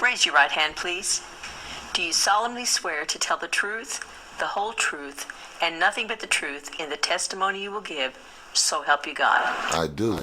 Raise your right hand, please. Do you solemnly swear to tell the truth, the whole truth, and nothing but the truth in the testimony you will give, so help you God? I do.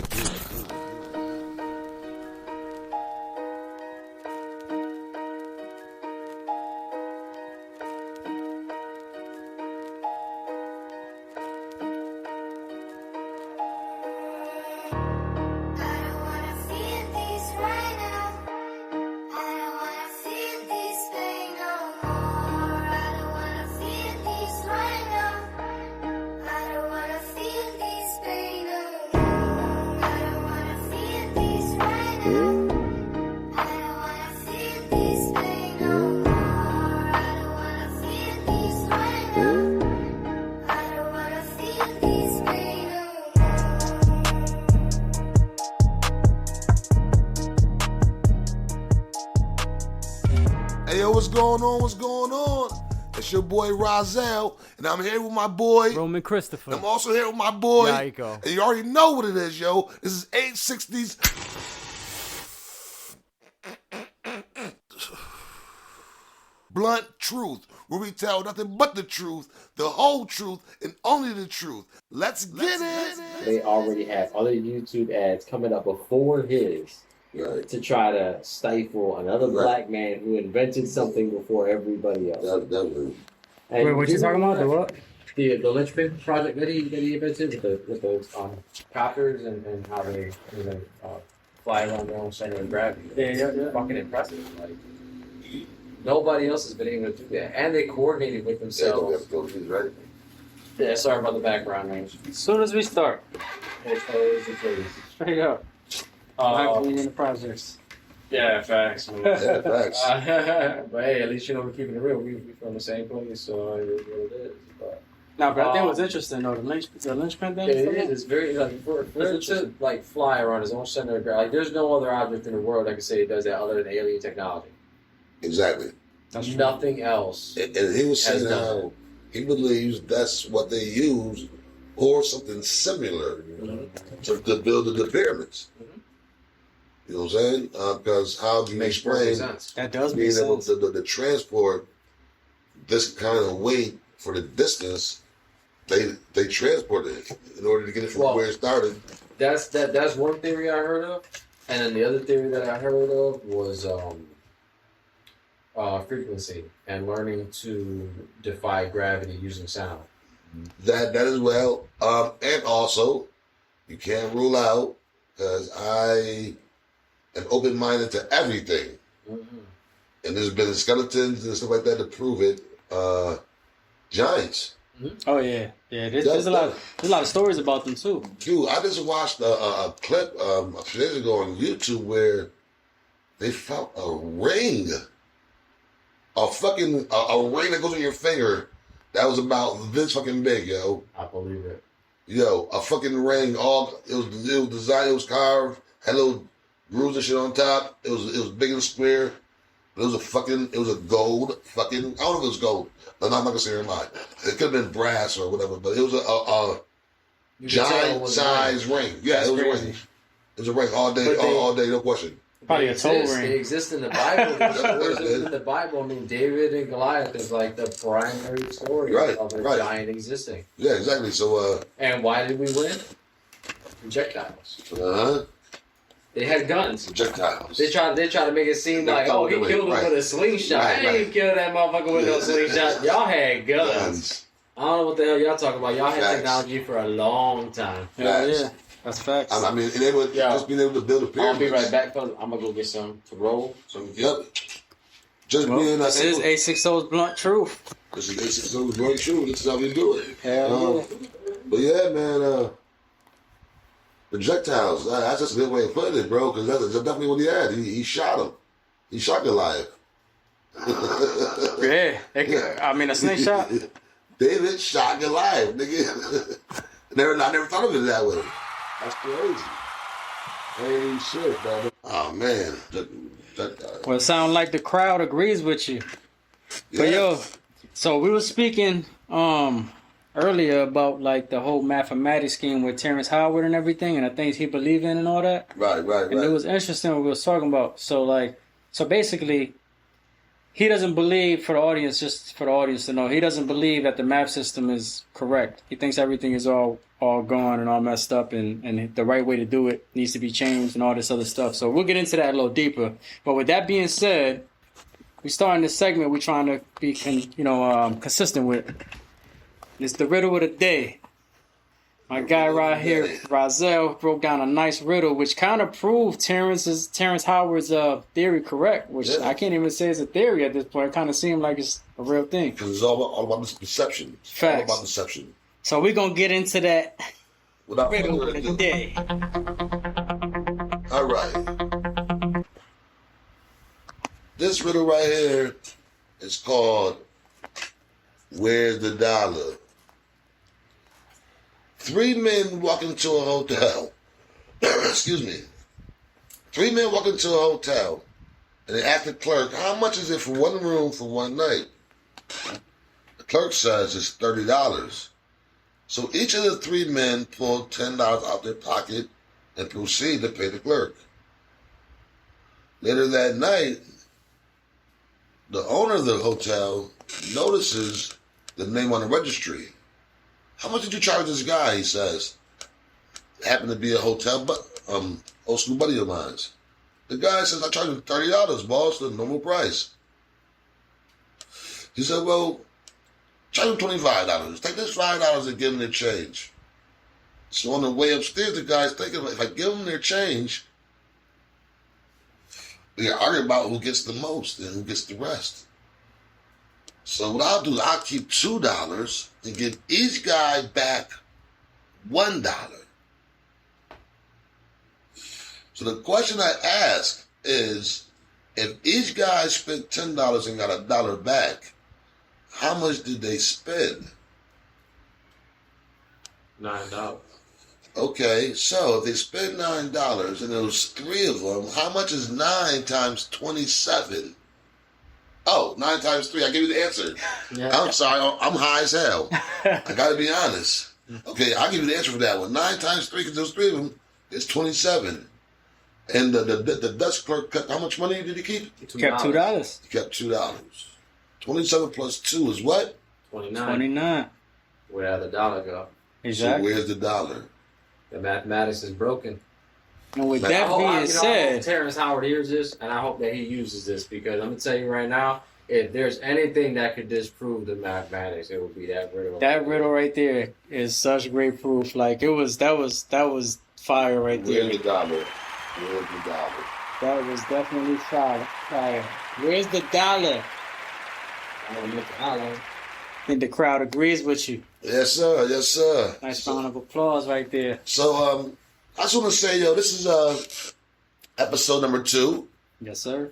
Hey, yo, what's going on? What's going on? It's your boy Rozelle, and I'm here with my boy Roman Christopher. I'm also here with my boy. Yiko. And you already know what it is, yo. This is 860s. Blunt Truth, where we tell nothing but the truth, the whole truth, and only the truth. Let's get it. They already have other YouTube ads coming up before his. Right. To try to stifle another black man who invented something before everybody else. Definitely. Wait, what you talking about? The what? The linchpin project that he invented with the copters and how they fly around their own center of gravity. Yeah. Fucking impressive. Like nobody else has been able to do that, and they coordinated with themselves. Right. Yeah, sorry about the background range. As soon as we start, straight up. In the projects. Yeah, facts. Yeah, facts. But hey, at least you know we're keeping it real. We from the same place, so it is what it is. But Now, but I think it was interesting though. The linchpin thing. it is. It's very like for it to like fly around his own center of gravity. Like there's no other object in the world that can say it does that other than alien technology. Exactly. That's true. Nothing else. And he was saying how he believes that's what they use or something similar to build the pyramids. You know what I'm saying? Because how do you explain That does make being able sense. to transport this kind of weight for the distance they transported it in order to get it from where it started? That's one theory I heard of, and then the other theory that I heard of was frequency and learning to defy gravity using sound. That as well. And also, you can't rule out, because I am open-minded to everything. Mm-hmm. And there's been skeletons and stuff like that to prove it. Giants. Oh yeah. There's a lot of stories about them too. Dude, I just watched a clip a few days ago on YouTube where they found a ring. A fucking a ring that goes on your finger that was about this fucking big, yo. I believe it. Yo, a fucking ring. It was designed. It was carved. Had little grooves and shit on top. It was big and square. But it was a gold fucking. I don't know if it was gold. No, I'm not gonna say it mine. It could have been brass or whatever. But it was a giant size ring. Yeah, it was a ring. It was a ring all day, all day, no question. Probably a toe ring. They exist in the Bible. In the Bible, I mean, David and Goliath is like the primary story of a giant existing. Yeah, exactly. So, and why did we win? Projectiles. They had guns. Projectiles. They try to make it seem like, oh, he killed him with a slingshot. I ain't kill that motherfucker with no slingshot. Y'all had guns. I don't know what the hell y'all talking about. Y'all had technology for a long time. Yeah. That's facts. I mean, just being able to build a pyramid. I'll be right back, fellas. I'm gonna go get some to roll. This is 860's Blunt Truth. This is 860's Blunt Truth. This is how we do it. Hell But yeah, man, projectiles. That's just a good way of putting it, bro, because that's definitely what he had. He shot him. He shot Goliath. I mean, a snake shot. David shot Goliath, nigga. I never thought of it that way. That's crazy. Hey, shit, brother. Oh, man. Well, it sounds like the crowd agrees with you. But yo, so we were speaking earlier about like the whole mathematics scheme with Terrence Howard and everything, and the things he believed in and all that. Right. And it was interesting what we was talking about. So like, So basically, he doesn't believe, for the audience, just for the audience to know, he doesn't believe that the map system is correct. He thinks everything is all gone and all messed up, and the right way to do it needs to be changed and all this other stuff. So we'll get into that a little deeper. But with that being said, we starting this segment we're trying to be consistent with. It's the riddle of the day. My guy right here, Rozelle, broke down a nice riddle, which kind of proved Terrence Howard's theory correct, which I can't even say is a theory at this point. It kind of seemed like it's a real thing. Because it's all about this deception. Facts. All about deception. So we're going to get into that Without riddle further of the ado. day. All right. This riddle right here is called Where's the Dollar? 3 men walk into a hotel. Excuse me. 3 men walk into a hotel and they ask the clerk, how much is it for one room for one night? The clerk says it's $30. So each of the 3 men pull $10 out their pocket and proceed to pay the clerk. Later that night, the owner of the hotel notices the name on the registry. How much did you charge this guy? He says. It happened to be a hotel, old school buddy of mine. The guy says, I charged him $30, boss, the normal price. He said, well, charge him $25. Take this $5 and give him their change. So on the way upstairs, the guy's thinking, if I give them their change, we can argue about who gets the most and who gets the rest. So what I'll do is I'll keep $2 and give each guy back $1. So the question I ask is, if each guy spent $10 and got $1 back, how much did they spend? $9. Okay, so if they spent $9 and there was 3 of them, how much is 9 times 27? Oh, 9 times 3. I give you the answer. Yeah. I'm sorry. I'm high as hell. I got to be honest. Okay, I'll give you the answer for that one. 9 times 3, because there's 3 of them, is 27. And the Dutch clerk, how much money did he keep? Kept $2. He kept $2. 27 plus 2 is what? 29. Where'd the dollar go? Exactly. So where's the dollar? The mathematics is broken. And with I that I being hope said, Terrence Howard hears this, and I hope that he uses this, because I'm gonna tell you right now, if there's anything that could disprove the mathematics, it would be that riddle. that riddle right there is such great proof. Like that was fire right there. Where's the dollar? Where's the dollar? That was definitely fire. Where's the dollar? I think the crowd agrees with you. Yes, sir. Yes, sir. Nice round of applause right there. So, I just want to say, this is episode number 2. Yes, sir.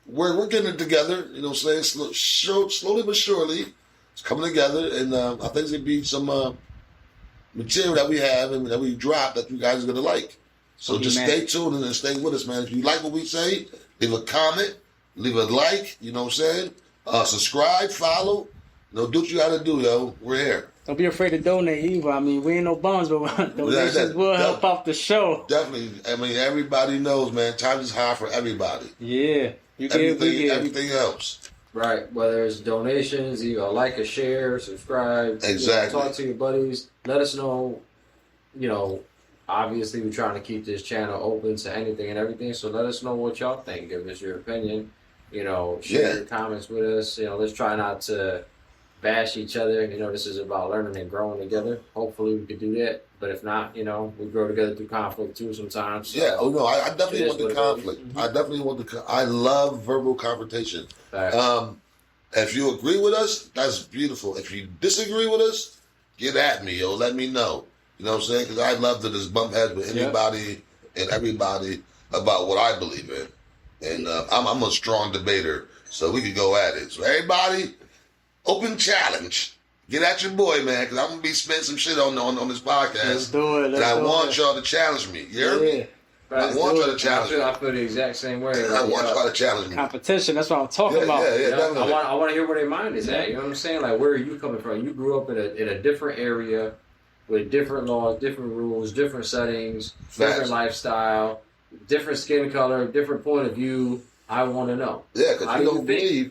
We're getting it together. You know what I'm saying? Slowly but surely, it's coming together, and I think there's gonna be some material that we have and that we drop that you guys are gonna like. So just stay tuned and stay with us, man. If you like what we say, leave a comment, leave a like. You know what I'm saying? Subscribe, follow. Do what you gotta do, yo. We're here. Don't be afraid to donate either. I mean, we ain't no bums, but donations will help out the show. Definitely. I mean, everybody knows, man. Times is hard for everybody. Yeah. Everything helps. Right, whether it's donations, you like a share, subscribe. Exactly. Talk to your buddies. Let us know. Obviously we're trying to keep this channel open to anything and everything. So let us know what y'all think. Give us your opinion. Share your comments with us. Let's try not to bash each other. This is about learning and growing together. Hopefully we could do that. But if not, we grow together through conflict too sometimes. So yeah. Oh no, I definitely want the conflict. Mm-hmm. I definitely want I love verbal confrontation. Facts. If you agree with us, that's beautiful. If you disagree with us, get at me, yo. Let me know. You know what I'm saying? Because I love to just bump heads with anybody and everybody about what I believe in. And I'm a strong debater, so we could go at it. So everybody, open challenge. Get at your boy, man, because I'm going to be spending some shit on this podcast. Let's do it. And I want y'all to challenge me. You hear me? I want y'all to challenge me. I feel the exact same way. I want y'all to challenge me. Competition, that's what I'm talking about. Yeah, definitely. I want to hear where their mind is at. You know what I'm saying? Like, where are you coming from? You grew up in a different area with different laws, different rules, different settings, different lifestyle, different skin color, different point of view. I want to know. Yeah, because How you do you don't think? believe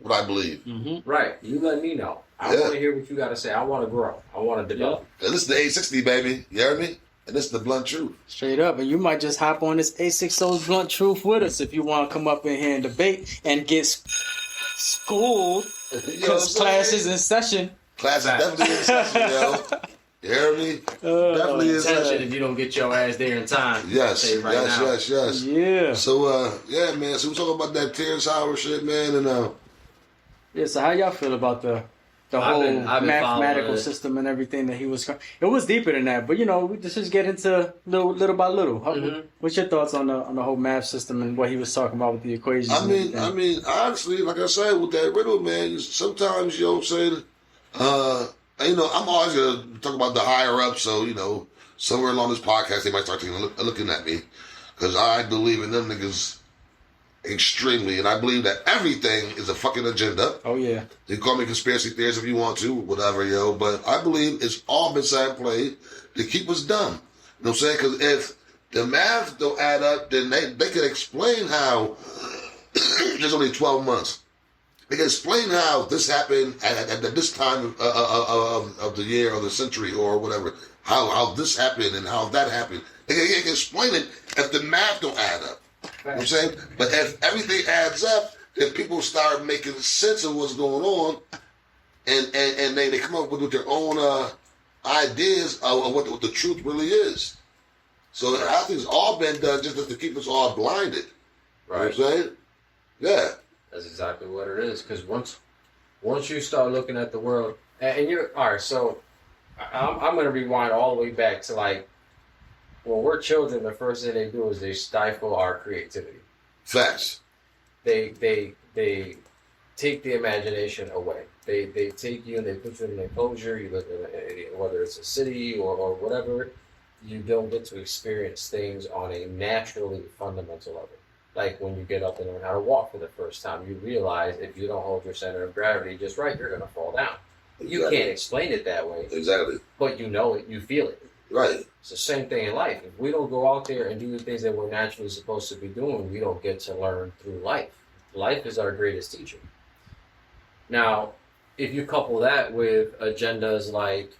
what I believe. Mm-hmm. Right. You let me know. I Yeah. want to hear what you got to say. I want to grow. I want to develop. And this is the 860, baby. You heard me? And this is the blunt truth. Straight up, and you might just hop on this 860's Blunt Truth with us if you want to come up in here and debate and get schooled You know what I'm because saying? class is in session. Class is definitely in session, yo. You hear me? Definitely in Attention session. if you don't get your ass there in time. Yes, Say it right now. yes. Yeah. So, yeah, man. So we're talking about that Terrence Howard shit, man. And Yeah. So how y'all feel about the I've whole been mathematical following it. system and everything that he was? It was deeper than that, but you know, we just get into little by little. What's your thoughts on the whole math system and what he was talking about with the equations? I and mean, everything? honestly, like I said, with that riddle, man, sometimes, you know what I'm saying, you know, I'm always going to talk about the higher up, so, you know, somewhere along this podcast, they might start looking at me, because I believe in them niggas extremely, and I believe that everything is a fucking agenda. Oh yeah. You can call me conspiracy theorist if you want to, whatever, yo, but I believe it's all been side play to keep us dumb. You know what I'm saying? Because if the math don't add up, then they can explain how there's only 12 months. They can explain how this happened at this time of the year or the century or whatever. How this happened and how that happened. They can explain it if the math don't add up. You know what I'm saying? But if everything adds up, then people start making sense of what's going on, and they come up with their own ideas of what the truth really is. So I think it's all been done just to keep us all blinded. Right. You know what I'm saying? Yeah. That's exactly what it is. Because once you start looking at the world, and you're all right. So I'm going to rewind all the way back to like when we're children. The first thing they do is they stifle our creativity. Facts. They take the imagination away. They take you and they put you in an enclosure. You live in whether it's a city or whatever. You don't get to experience things on a naturally fundamental level. Like when you get up and learn how to walk for the first time, you realize if you don't hold your center of gravity just right, you're going to fall down. You Exactly. can't explain it that way, Exactly. but you know it, you feel it. Right. It's the same thing in life. If we don't go out there and do the things that we're naturally supposed to be doing, we don't get to learn through life. Life is our greatest teacher. Now, if you couple that with agendas like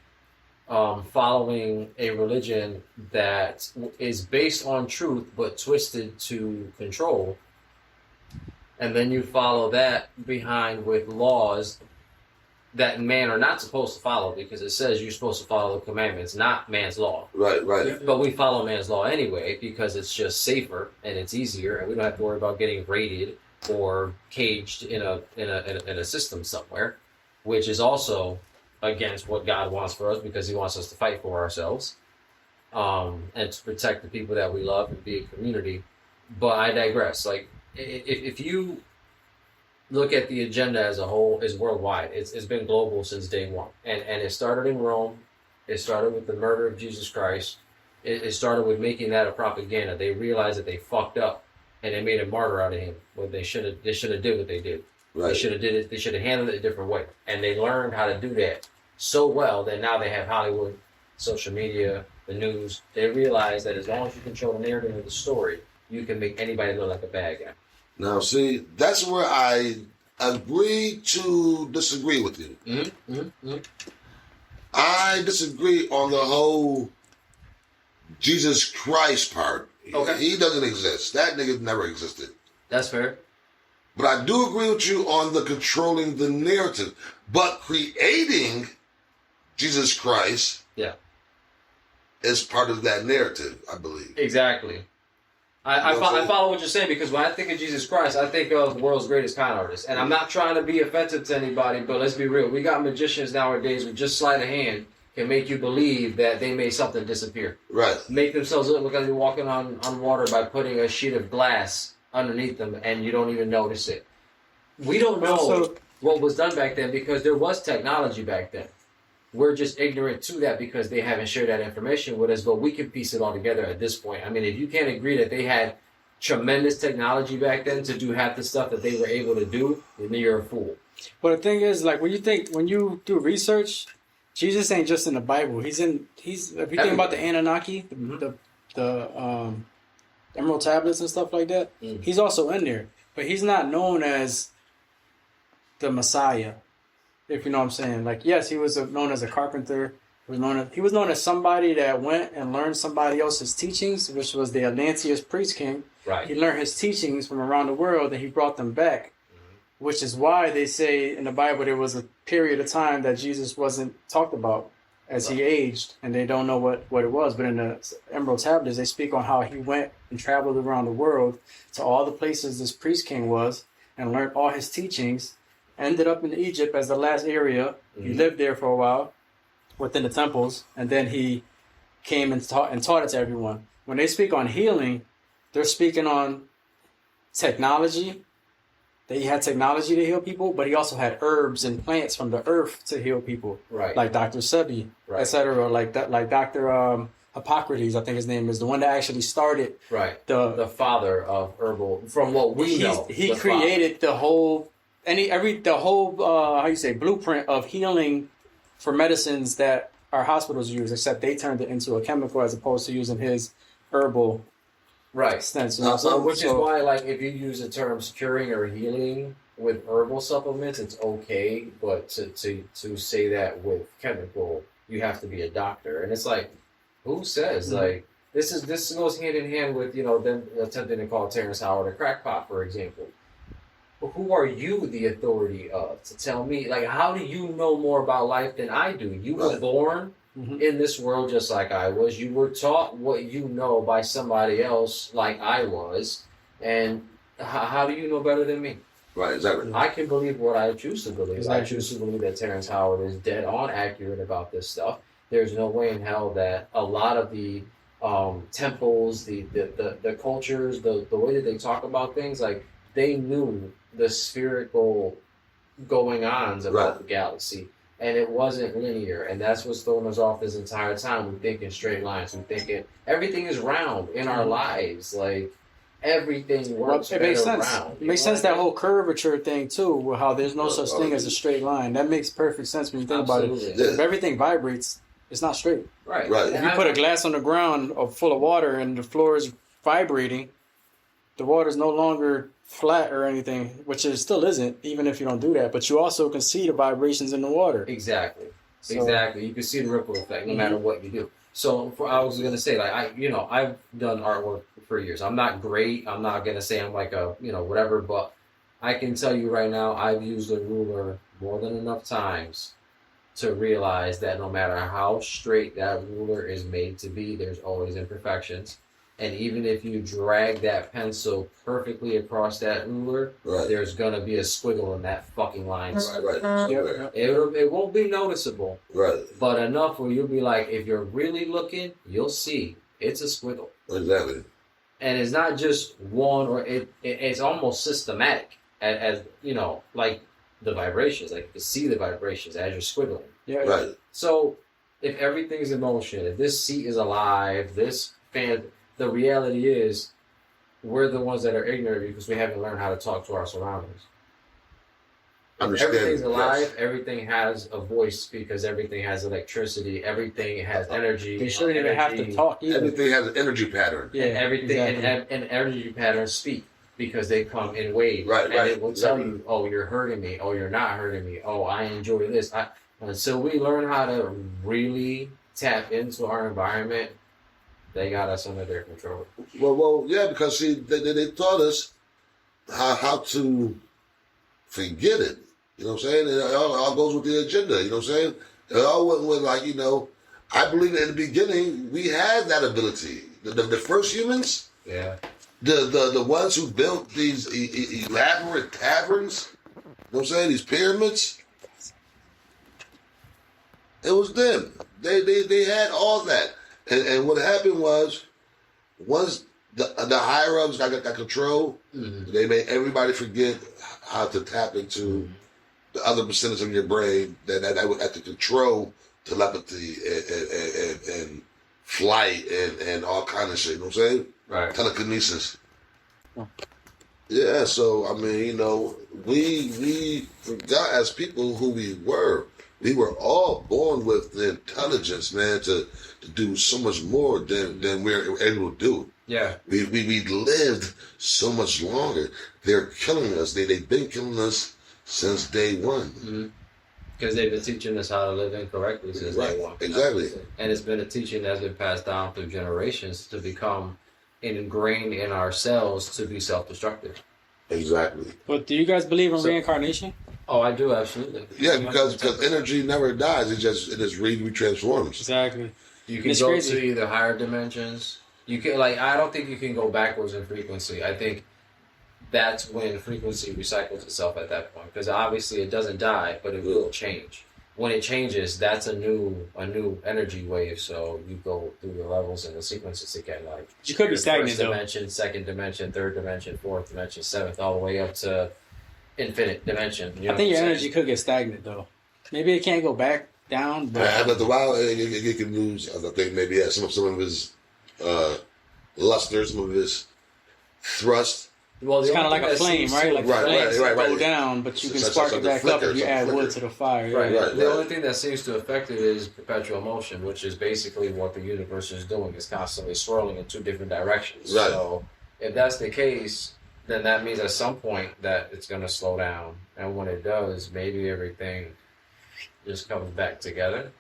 following a religion that is based on truth but twisted to control, and then you follow that behind with laws that man are not supposed to follow because it says you're supposed to follow the commandments, not man's law. Right. Right. But we follow man's law anyway because it's just safer and it's easier, and we don't have to worry about getting raided or caged in a system somewhere, which is also against what God wants for us because He wants us to fight for ourselves and to protect the people that we love and be a community. But I digress. Like if you look at the agenda as a whole, is worldwide. It's been global since day one, and it started in Rome. It started with the murder of Jesus Christ. It started with making that a propaganda. They realized that they fucked up, and they made a martyr out of him. When they should have did what they did. Right. They should have did it. They should have handled it a different way, and they learned how to do that so well that now they have Hollywood, social media, the news. They realize that as long as you control the narrative of the story, you can make anybody look like a bad guy. Now, see, that's where I agree to disagree with you. Mm-hmm. Mm-hmm. I disagree on the whole Jesus Christ part. Okay. He doesn't exist. That nigga never existed. That's fair. But I do agree with you on the controlling the narrative. But creating Jesus Christ is part of that narrative, I believe. Exactly. I follow what you're saying because when I think of Jesus Christ, I think of the world's greatest con artist. And I'm not trying to be offensive to anybody, but let's be real. We got magicians nowadays with just sleight of hand can make you believe that they made something disappear. Right. Make themselves look like they're walking on water by putting a sheet of glass underneath them and you don't even notice it. We don't know what was done back then because there was technology back then. We're just ignorant to that because they haven't shared that information with us, but we can piece it all together at this point. I mean, if you can't agree that they had tremendous technology back then to do half the stuff that they were able to do, then you're a fool. But the thing is, like when you do research, Jesus ain't just in the Bible. He's if you think about the Anunnaki, the Emerald tablets and stuff like that, he's also in there. but he's not known as the Messiah, if you know what I'm saying. Like, yes, he was known as a carpenter. He was known as somebody that went and learned somebody else's teachings, which was the Atlanteus priest king. Right. He learned his teachings from around the world, and he brought them back, which is why they say in the Bible there was a period of time that Jesus wasn't talked about as he aged, and they don't know what it was. But in the Emerald Tablets, they speak on how he went and traveled around the world to all the places this priest king was and learned all his teachings, ended up in Egypt as the last area. He lived there for a while within the temples, and then he came and taught it to everyone. When they speak on healing, they're speaking on technology. That he had technology to heal people, but he also had herbs and plants from the earth to heal people. Right. Like Dr. Sebi, etc. Like that, like Dr. Hippocrates, I think his name is, the one that actually started. Right. The The father of herbal, from what we know. He created the whole blueprint of healing for medicines that our hospitals use, except they turned it into a chemical as opposed to using his herbal Right. stents. Which is why, like, if you use the terms curing or healing with herbal supplements, it's okay. But to say that with chemical, you have to be a doctor. And it's like, who says? Like, this goes hand in hand with, them attempting to call Terrence Howard a crackpot, for example. But who are you the authority of to tell me? Like, how do you know more about life than I do? You were born in this world just like I was. You were taught what you know by somebody else like I was. And how do you know better than me? Right, exactly. I can believe what I choose to believe. Exactly. I choose to believe that Terrence Howard is dead on accurate about this stuff. There's no way in hell that a lot of the temples, the cultures, the way that they talk about things, like, they knew the spherical going-ons about the galaxy. And it wasn't linear, and that's what's throwing us off this entire time. We think in straight lines. We think everything is round in our lives. Like, everything works it makes sense. round. It makes sense, that whole curvature thing too, how there's no such thing as a straight line. That makes perfect sense when you think about it. If everything vibrates, it's not straight. Right. If you put a glass on the ground full of water and the floor is vibrating, the water is no longer flat or anything, which it still isn't, even if you don't do that. But you also can see the vibrations in the water. Exactly. Exactly. You can see the ripple effect no matter what you do. So I was going to say, like, I've done artwork for years. I'm not great. I'm not going to say I'm like a, whatever, but I can tell you right now, I've used a ruler more than enough times to realize that no matter how straight that ruler is made to be, there's always imperfections. And even if you drag that pencil perfectly across that ruler, there's going to be a squiggle in that fucking line. It won't be noticeable. Right. But enough where you'll be like, if you're really looking, you'll see it's a squiggle. Exactly. And it's not just one, or it's almost systematic, as like the vibrations. Like, you can see the vibrations as you're squiggling. Yeah. Right. So if everything's in motion, if this seat is alive, this fan... The reality is, we're the ones that are ignorant because we haven't learned how to talk to our surroundings. Everything's alive. Everything has a voice because everything has electricity. Everything has energy. They shouldn't even have to talk either. Everything has an energy pattern. Yeah, everything and energy patterns speak because they come in waves. Right. It will tell you, oh, you're hurting me. Oh, you're not hurting me. Oh, I enjoy this. Until we learn how to really tap into our environment, they got us under their control. Well, yeah, because see, they taught us how to forget it. You know what I'm saying? It all goes with the agenda. You know what I'm saying? It all went with, like, I believe in the beginning we had that ability. The first humans, the ones who built these elaborate caverns. You know what I'm saying? These pyramids. It was them. They had all that. And what happened was, once the higher ups got control, they made everybody forget how to tap into the other percentage of your brain that would have to control telepathy and flight and all kind of shit. You know what I'm saying? Right. Telekinesis. Yeah. So I mean, we forgot as people who we were. We were all born with the intelligence, man, to do so much more than we're able to do. Yeah. We lived so much longer. They're killing us. They've been killing us since day one. Because they've been teaching us how to live incorrectly since day one. Exactly. And it's been a teaching that's been passed down through generations to become ingrained in ourselves to be self-destructive. Exactly. But do you guys believe in reincarnation? Oh, I do, absolutely. Yeah, because energy never dies. It just retransforms. Exactly. You can It's go crazy. to either higher dimensions. You can I don't think you can go backwards in frequency. I think that's when frequency recycles itself at that point. Because obviously it doesn't die, but it will change. When it changes, that's a new energy wave. So you go through the levels and the sequences again. Like You could be stagnant first though. dimension, second dimension, third dimension, fourth dimension, seventh, all the way up to infinite dimension. You know I think what your I'm energy saying? could get stagnant though. Maybe it can't go back down, but After a while, it can lose. I think maybe some of his luster, some of his thrust. Well, it's kind of like a flame, right? Like the flames go down, but you can spark it back up if you add wood to the fire. Right. Right, The right. only thing that seems to affect it is perpetual motion, which is basically what the universe is doing. It's constantly swirling in two different directions. Right. So if that's the case, then that means at some point that it's going to slow down. And when it does, maybe everything just comes back together.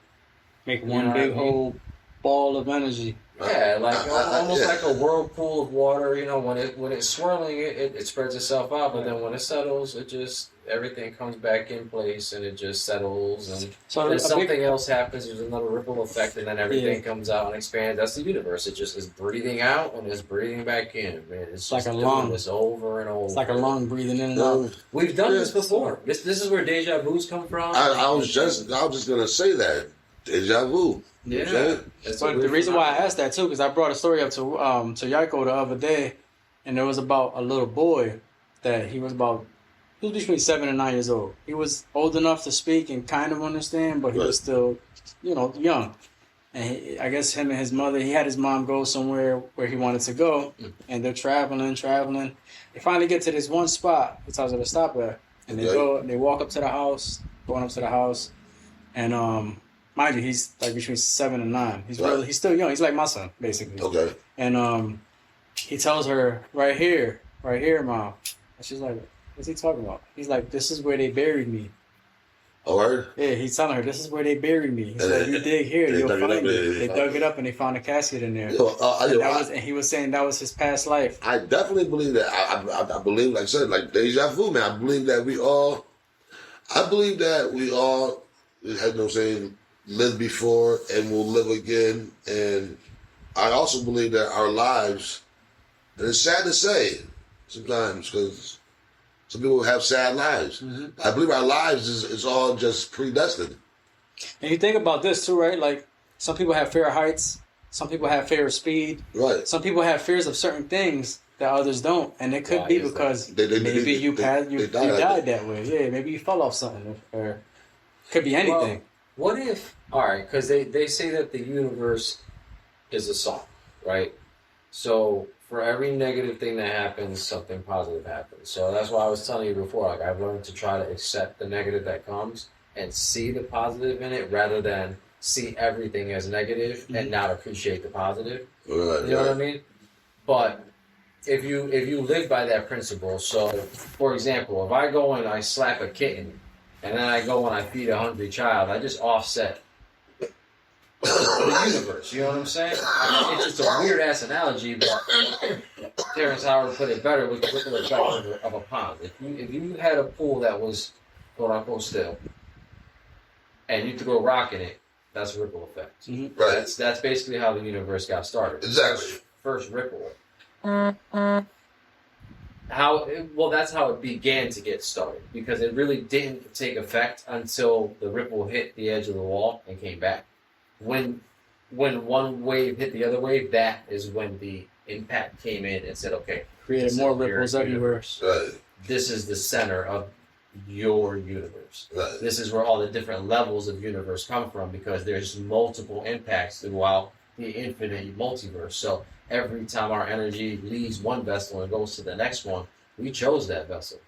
Make You one know big what I mean? whole ball of energy. Yeah, like almost yeah. like a whirlpool of water. You know, when it's swirling, it spreads itself out. But then when it settles, it just everything comes back in place and it just settles. And So then a something big, else happens. There's another ripple effect, and then everything comes out and expands. That's the universe. It just is breathing out and it's breathing back in. Man, it's like just a doing lung. this over and over. it's like a lung breathing in and out. We've done this Yeah. before. This is where deja vu's come from. I was just gonna say that deja vu. Yeah. Okay? It's a But the weird reason why I phenomenon. asked that too, because I brought a story up to Yaiko the other day, and it was about a little boy that he was between 7 and 9 years old. He was old enough to speak and kind of understand, but he was still, young. And I guess him and his mother, he had his mom go somewhere where he wanted to go, and they're traveling. They finally get to this one spot he tells her to stop at, and they walk up to the house, and mind you, he's like between 7 and 9. He's still young. He's like my son, basically. Okay. And he tells her, right here, Mom. And she's like, what's he talking about? He's like, this is where they buried me. All right. Yeah, he's telling her, this is where they buried me. He's And like, you dig here, they you'll dug it up, find me. they They dug it up and they found a casket in there. And he was saying that was his past life. I definitely believe that. I believe, like I said, like deja vu, man. I believe that we all had no saying lived before and will live again. And I also believe that our lives, and it's sad to say sometimes because some people have sad lives. Mm-hmm. I believe our lives is all just predestined. And you think about this too, right? Like, some people have fear of heights. Some people have fear of speed. Right. Some people have fears of certain things that others don't. And it could Why be is that? because They maybe you died died that way. Yeah, maybe you fell off something. Or could be anything. Well, what if, all right, because they say that the universe is a song, right? So for every negative thing that happens, something positive happens. So that's why I was telling you before, like I've learned to try to accept the negative that comes and see the positive in it rather than see everything as negative and not appreciate the positive. Right. You know what I mean? But if you live by that principle, so for example, if I go and I slap a kitten and then I go and I feed a hungry child, I just offset the universe. You know what I'm saying? I mean, it's just a weird ass analogy, but Terrence Howard put it better with the effect of a pond. If you had a pool that was quote unquote still, and you threw a rock in it, that's a ripple effect. Mm-hmm. Right. That's basically how the universe got started. Exactly. First ripple. That's how it began to get started, because it really didn't take effect until the ripple hit the edge of the wall and came back. When one wave hit the other wave, that is when the impact came in and said, okay, Created this more is your ripples everywhere. universe. Right. This is the center of your universe. Right. This is where all the different levels of universe come from, because there's multiple impacts throughout the infinite multiverse. So every time our energy leaves one vessel and goes to the next one, we chose that vessel.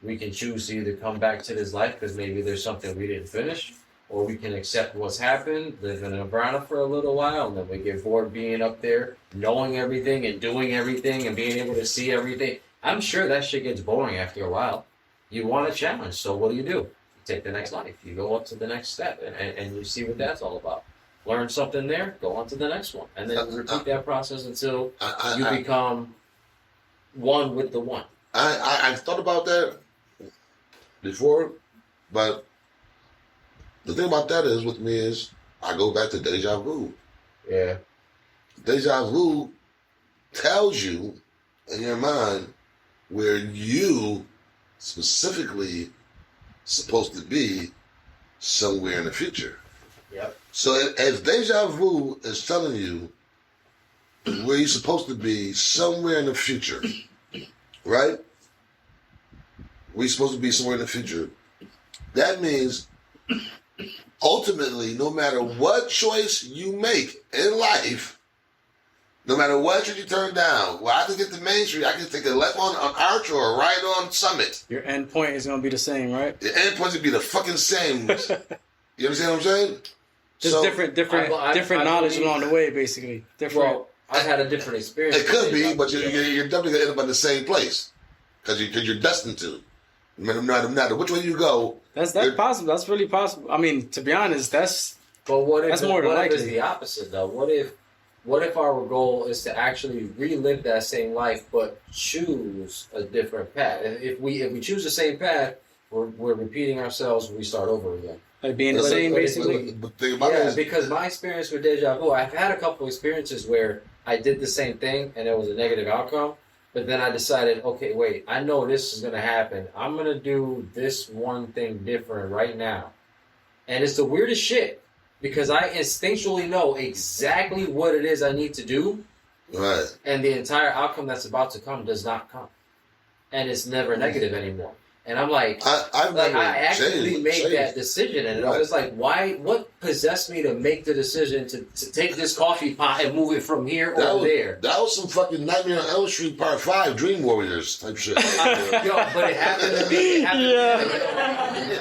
We can choose to either come back to this life because maybe there's something we didn't finish, or we can accept what's happened, live in Nirvana for a little while, and then we get bored being up there, knowing everything and doing everything and being able to see everything. I'm sure that shit gets boring after a while. You want a challenge, so what do? You take the next life. You go up to the next step, and you see what that's all about. Learn something there, go on to the next one. And then you repeat that process until you become one with the one. I've thought about that before, but the thing about that is, with me, is I go back to deja vu. Yeah. Deja vu tells you in your mind where you specifically supposed to be somewhere in the future. Yep. So if deja vu is telling you where you're supposed to be somewhere in the future, right? We're supposed to be somewhere in the future. That means ultimately, no matter what choice you make in life, no matter what should you turn down, well, I can get to Main Street, I can take a left on Arch or a right on Summit. Your end point is gonna be the same, right? The end points would be the fucking same. You understand what I'm saying? Just So, different knowledge along the way, basically. Different. Well, I've had a different experience. it could be, but you're definitely gonna end up in the same place because you're destined to. No matter which way you go. That's possible. That's really possible. I mean, to be honest, that's. But what if That's more than what if likely. it's the opposite though? What if our goal is to actually relive that same life but choose a different path? If we choose the same path, we're repeating ourselves when we start over again. Like being the same, basically. But think about it Yeah, is, because my experience with deja vu, I've had a couple experiences where I did the same thing and it was a negative outcome. But then I decided, okay, wait, I know this is going to happen. I'm going to do this one thing different right now. And it's the weirdest shit because I instinctually know exactly what it is I need to do. right. And the entire outcome that's about to come does not come. And it's never negative anymore. And I'm like, I've never I actually changed- made changed. that decision, and Right. I was like, "Why? What possessed me to make the decision to take this coffee pot and move it from here That over was, there?" that was some fucking Nightmare on Elm Street Part 5 Dream Warriors type shit. Yo, but it happened to me. It happened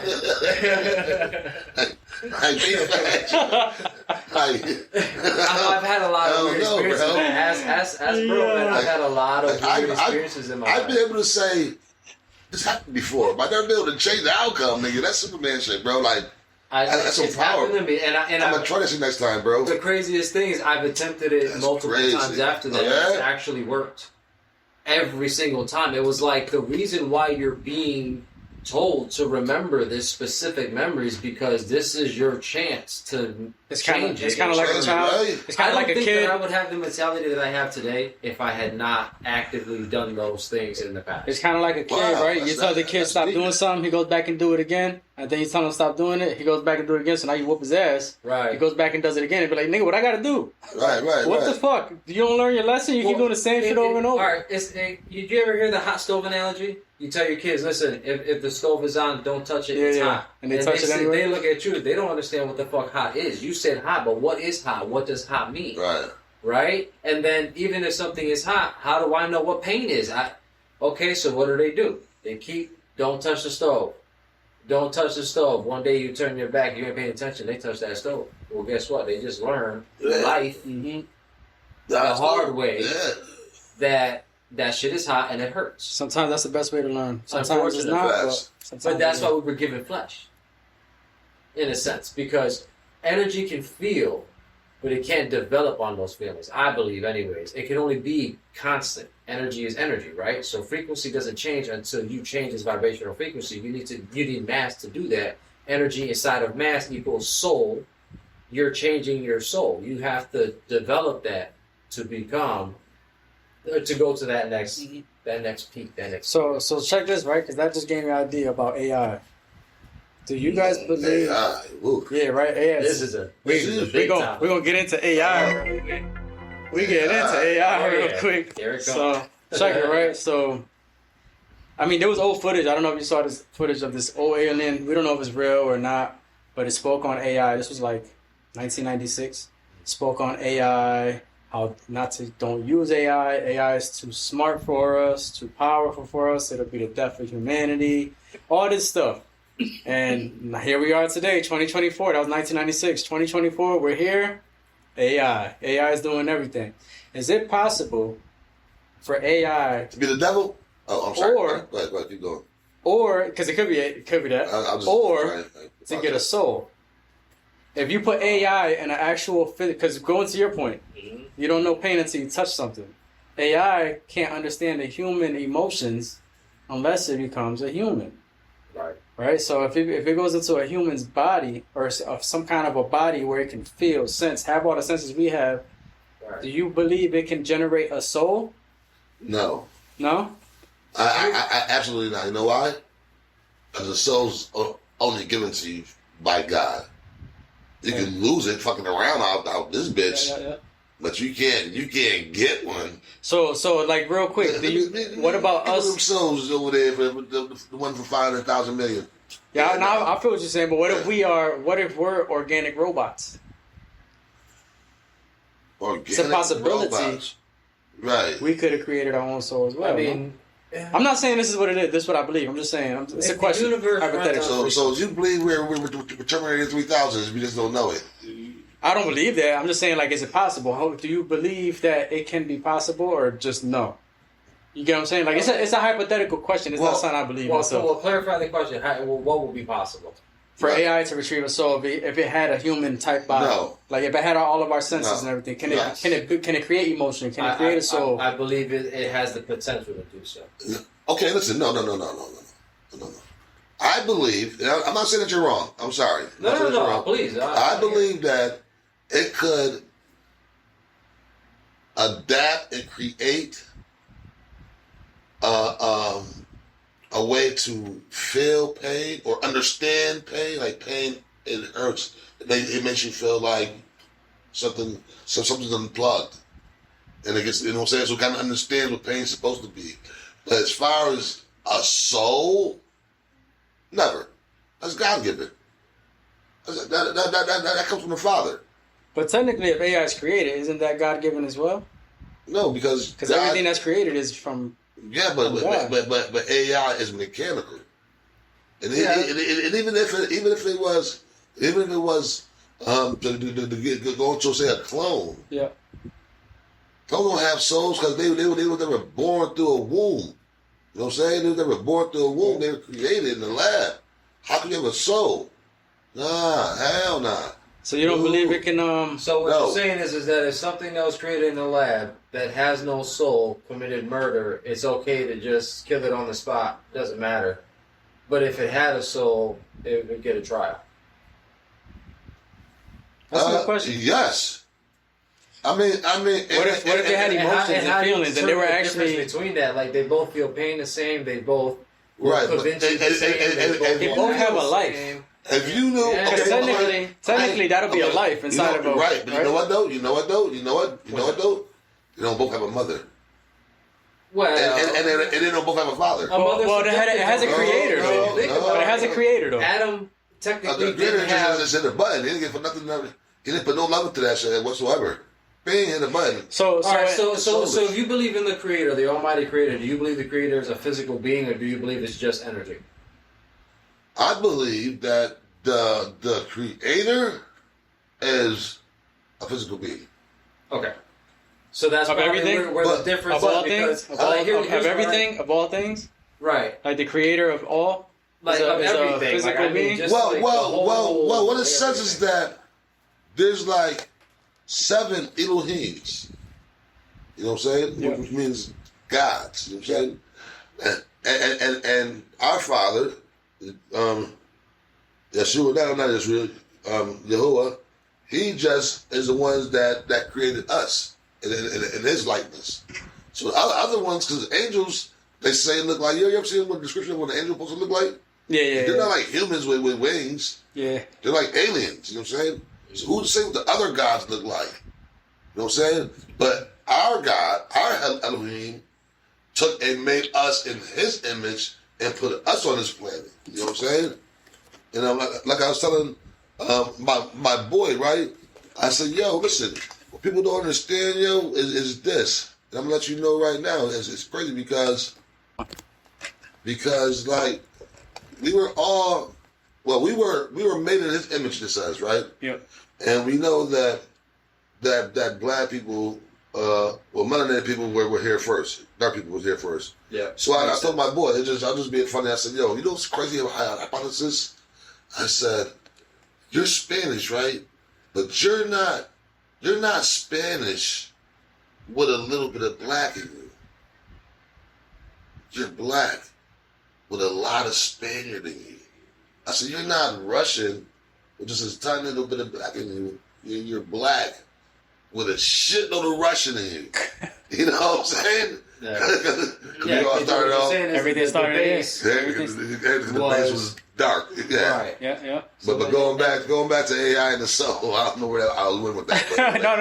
I've had a lot of weird experiences. bro. As bro, man, I've had a lot of weird experiences in my I've life. been able to say, this happened before, but I've never been able to change the outcome, nigga. That's Superman shit, bro. Like, that's some it's power. happened to me, and I'm going to try that shit next time, bro. the craziest thing is I've attempted it That's multiple crazy. times after that. Yeah? And it's actually worked every single time. It was like the reason why you're being told to remember this specific memory is because this is your chance to change it. It's kind of like a Change it, child. right? It's kind I of like don't a think kid. that I would have the mentality that I have today if I had not actively done those things in the past. It's kind of like a kid, Wow, right? You that's tell the not- kid that's stop deep. doing something, he goes back and do it again, and then you tell him stop doing it, he goes back and do it again. So now you whoop his ass. Right. He goes back and does it again, and be like, "Nigga, what I gotta do? Right. What the fuck? You don't learn your lesson. You keep doing the same shit over and over." All right, did you ever hear the hot stove analogy? You tell your kids, listen, if the stove is on, don't touch it. Yeah, it's yeah. hot. And they touch it anyway? They look at you. They don't understand what the fuck hot is. You said hot, but what is hot? What does hot mean? Right. Right? And then even if something is hot, how do I know what pain is? Okay, so what do? They keep, don't touch the stove. Don't touch the stove. One day you turn your back, you ain't paying attention, they touch that stove. Well, guess what? They just learned life Mm-hmm. the hard way Yeah. that shit is hot and it hurts. Sometimes that's the best way to learn. Sometimes it's Unfortunate. not. Facts. Sometimes But that's it why is. we were given flesh, in a sense, because energy can feel, but it can't develop on those feelings. I believe, anyways, it can only be constant. Energy is energy, right? So frequency doesn't change until you change its vibrational frequency. You need mass to do that. Energy inside of mass equals soul. You're changing your soul. You have to develop that to become, to go to that next peak, that next. So check this, right? Because that just gave me an idea about AI. Do you guys believe? AI. Ooh. Yeah, right. AI. This is a We're big gonna topic. get into AI. We get into AI Oh, real yeah. quick. There it So comes. check it, right? So, I mean, there was old footage. I don't know if you saw this footage of this old alien. We don't know if it's real or not, but it spoke on AI. This was like 1996. Spoke on AI. How don't use AI. AI is too smart for us, too powerful for us. It'll be the death of humanity. All this stuff. And here we are today, 2024. That was 1996. 2024, we're here. AI. AI is doing everything. Is it possible for AI To be the devil? Oh, I'm sorry. Or- Go ahead, keep going. or because it could be that, I'll just, or to get a soul? If you put AI in an actual because going to your point, you don't know pain until you touch something. AI can't understand the human emotions unless it becomes a human. Right. Right? So if it goes into a human's body or some kind of a body where it can feel, sense, have all the senses we have, Right. do you believe it can generate a soul? No. No? I absolutely not. You know why? Because the soul's only given to you by God. You can lose it fucking around out this bitch, Yeah. but you can't get one. So like real quick, what about Give us? them souls over there for the one for 500,000 million. Yeah, no, I feel what you're saying, but what if we're organic robots? Organic It's a possibility. robots. Right. We could have created our own soul as well. I mean, I'm not saying this is what it is. This is what I believe. I'm just saying. It's a If the question. universe runs Hypothetical. So you believe we're Terminator 3000s, we just don't know it. I don't believe that. I'm just saying, like, is it possible? Do you believe that it can be possible, or just no? You get what I'm saying? Like, it's a hypothetical question. It's not something I believe well, so myself. we'll clarify the question. What will be possible? For Right. AI to retrieve a soul, if it had a human type body, No. like if it had all of our senses No. and everything, can Yes. it create emotion? Can it create a soul? I believe it has the potential to do so. Okay, listen, no. I believe, and I'm not saying that you're wrong. I'm sorry. I'm not saying that you're No, wrong. please. I believe that it could adapt and create a way to feel pain or understand pain. Like pain, it hurts. It makes you feel like something's unplugged, and it gets, you know what I'm saying. So kind of understand what pain's supposed to be. But as far as a soul, never. That's God given. That comes from the Father. But technically, if AI is created, isn't that God given as well? No, because God, everything that's created is from. yeah, but God. but AI is mechanical, and Yeah. even if it was to go into say a clone, Yeah. clones don't have souls because they were never born through a womb. You know what I'm saying? They were never born through a womb. They were created in the lab. How can you have a soul? Nah, hell nah. So you don't believe it can So what No. you're saying is that if something that was created in the lab that has no soul committed murder, it's okay to just kill it on the spot. Doesn't matter. But if it had a soul, it would get a trial. That's a good question. Yes. I mean, What if they had emotions and do you feelings and they were determine the actually difference between that? Like they both feel pain the same. They both Right, but- eventually the and- same. and- They will both have a feel the life. same. if you knew, Yeah. Because okay, technically that'll be a life inside of a right. But you know what though? You know what though? You don't both have a mother, Well, and they don't both have a father. a mother's Well, it has a subjective. creator No, though. Think no. about But it has a creator though. Adam technically The didn't have. just hit a button. He didn't get for nothing. He didn't put no love to that shit whatsoever. Bang, hit a button. So All right, so soulless. if you believe in the creator, the almighty creator, do you believe the creator is a physical being, or do you believe it's just energy? I believe that the creator is a physical being. Okay. So that's Of probably everything? where the But- difference of all is things, because of everything, of all things, right? like the creator of all, Like is a of everything, physical like, I mean, being. just like the whole What it says is that there's like 7 Elohims. You know what I'm saying? Yeah. Which means gods. You know what I'm saying? And our Father, Yeshua, not Yeshua, Yahuwah, he just is the ones that created us in his likeness. So the other ones, because angels, they say look like, you ever seen what the description of what an angel supposed to look like? Yeah. They're not like humans with wings. Yeah. They're like aliens. You know what I'm saying? So who's to say what the other gods look like? You know what I'm saying? But our God, our Elohim, took and made us in his image and put us on this planet. You know what I'm saying? And like I was telling my boy, right? I said, yo, listen, what people don't understand, yo, is this. And I'm gonna let you know right now, it's crazy because like we were all Well, we were made in His image, it says, right? Yep. And we know that black people, melanated people were here first. Dark people was here first. Yeah. So I told my boy, I was being funny. I said, "Yo, you know what's crazy about hypothesis?" I said, "You're Spanish, right? But you're not Spanish with a little bit of black in you. You're black with a lot of Spaniard in you." I said, "You're not Russian with just a tiny little bit of black in you. You're black with a shitload of Russian in you." You know what I'm saying? Yeah. We all started off. Everything started in. The base was dark. Yeah. Right. Yeah. But going back to AI and the soul, I don't know where I was with that. But, No,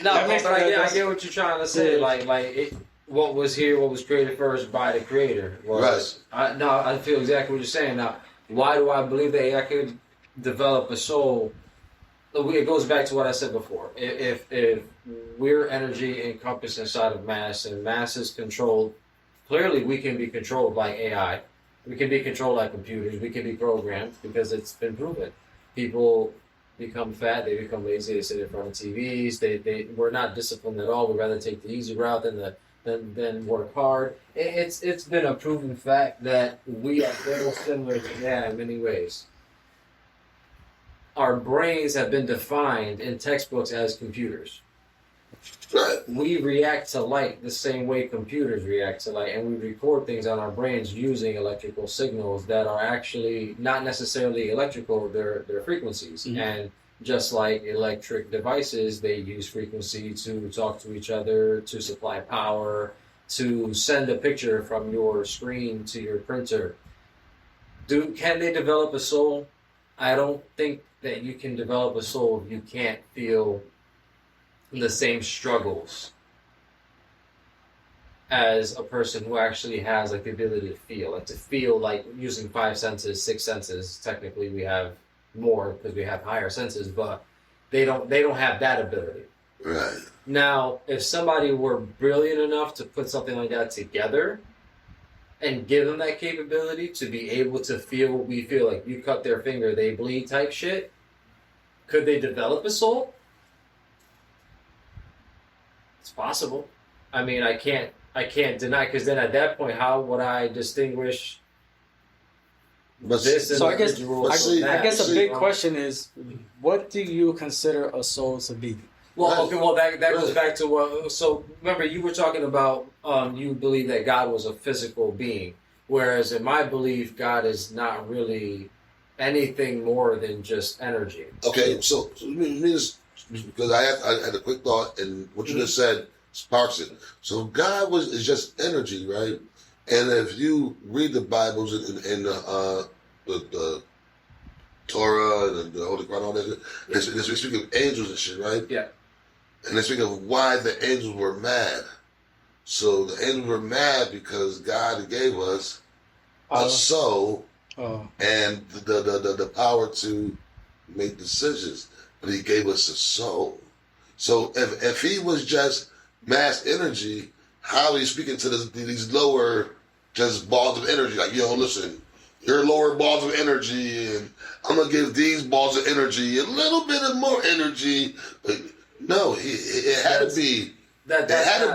No, but I get what you're trying to say. What was here, what was created first by the creator. I feel exactly what you're saying. Now, why do I believe that AI could develop a soul? It goes back to what I said before. If we're energy encompassed inside of mass, and mass is controlled, clearly we can be controlled like AI. We can be controlled like computers. We can be programmed because it's been proven. People become fat. They become lazy. They sit in front of TVs. We're not disciplined at all. We'd rather take the easy route than work hard. It's been a proven fact that we are very similar to AI in many ways. Our brains have been defined in textbooks as computers. right. We react to light the same way computers react to light, and we record things on our brains using electrical signals that are actually not necessarily electrical, they're frequencies. Mm-hmm. And just like electric devices, they use frequency to talk to each other, to supply power, to send a picture from your screen to your printer. Can they develop a soul? I don't think that you can develop a soul if you can't feel the same struggles as a person who actually has the ability to feel like using 5 senses, 6 senses. Technically, we have more because we have higher senses, but they don't have that ability. Right. Now, if somebody were brilliant enough to put something like that together and give them that capability to be able to feel what we feel, like you cut their finger, they bleed type shit, could they develop a soul? It's possible. I mean, I can't deny, because then at that point, how would I distinguish this So individual I from that? guess a big question is, what do you consider a soul to be? Well, okay, that goes back to what. So remember, you were talking about you believe that God was a physical being, whereas in my belief, God is not really anything more than just energy. Okay, so let me just, because I had a quick thought, and what you just said sparks it. So God is just energy, right? And if you read the Bibles in the Torah and the Holy Quran, all that, they speak of angels and shit, right? Yeah. And they speak of why the angels were mad. So the angels were mad because God gave us a soul and the power to make decisions, but He gave us a soul. So if He was just mass energy, how He's speaking to these lower just balls of energy? Like, yo, listen, you're lower balls of energy, and I'm gonna give these balls of energy a little bit of more energy. But no, it had to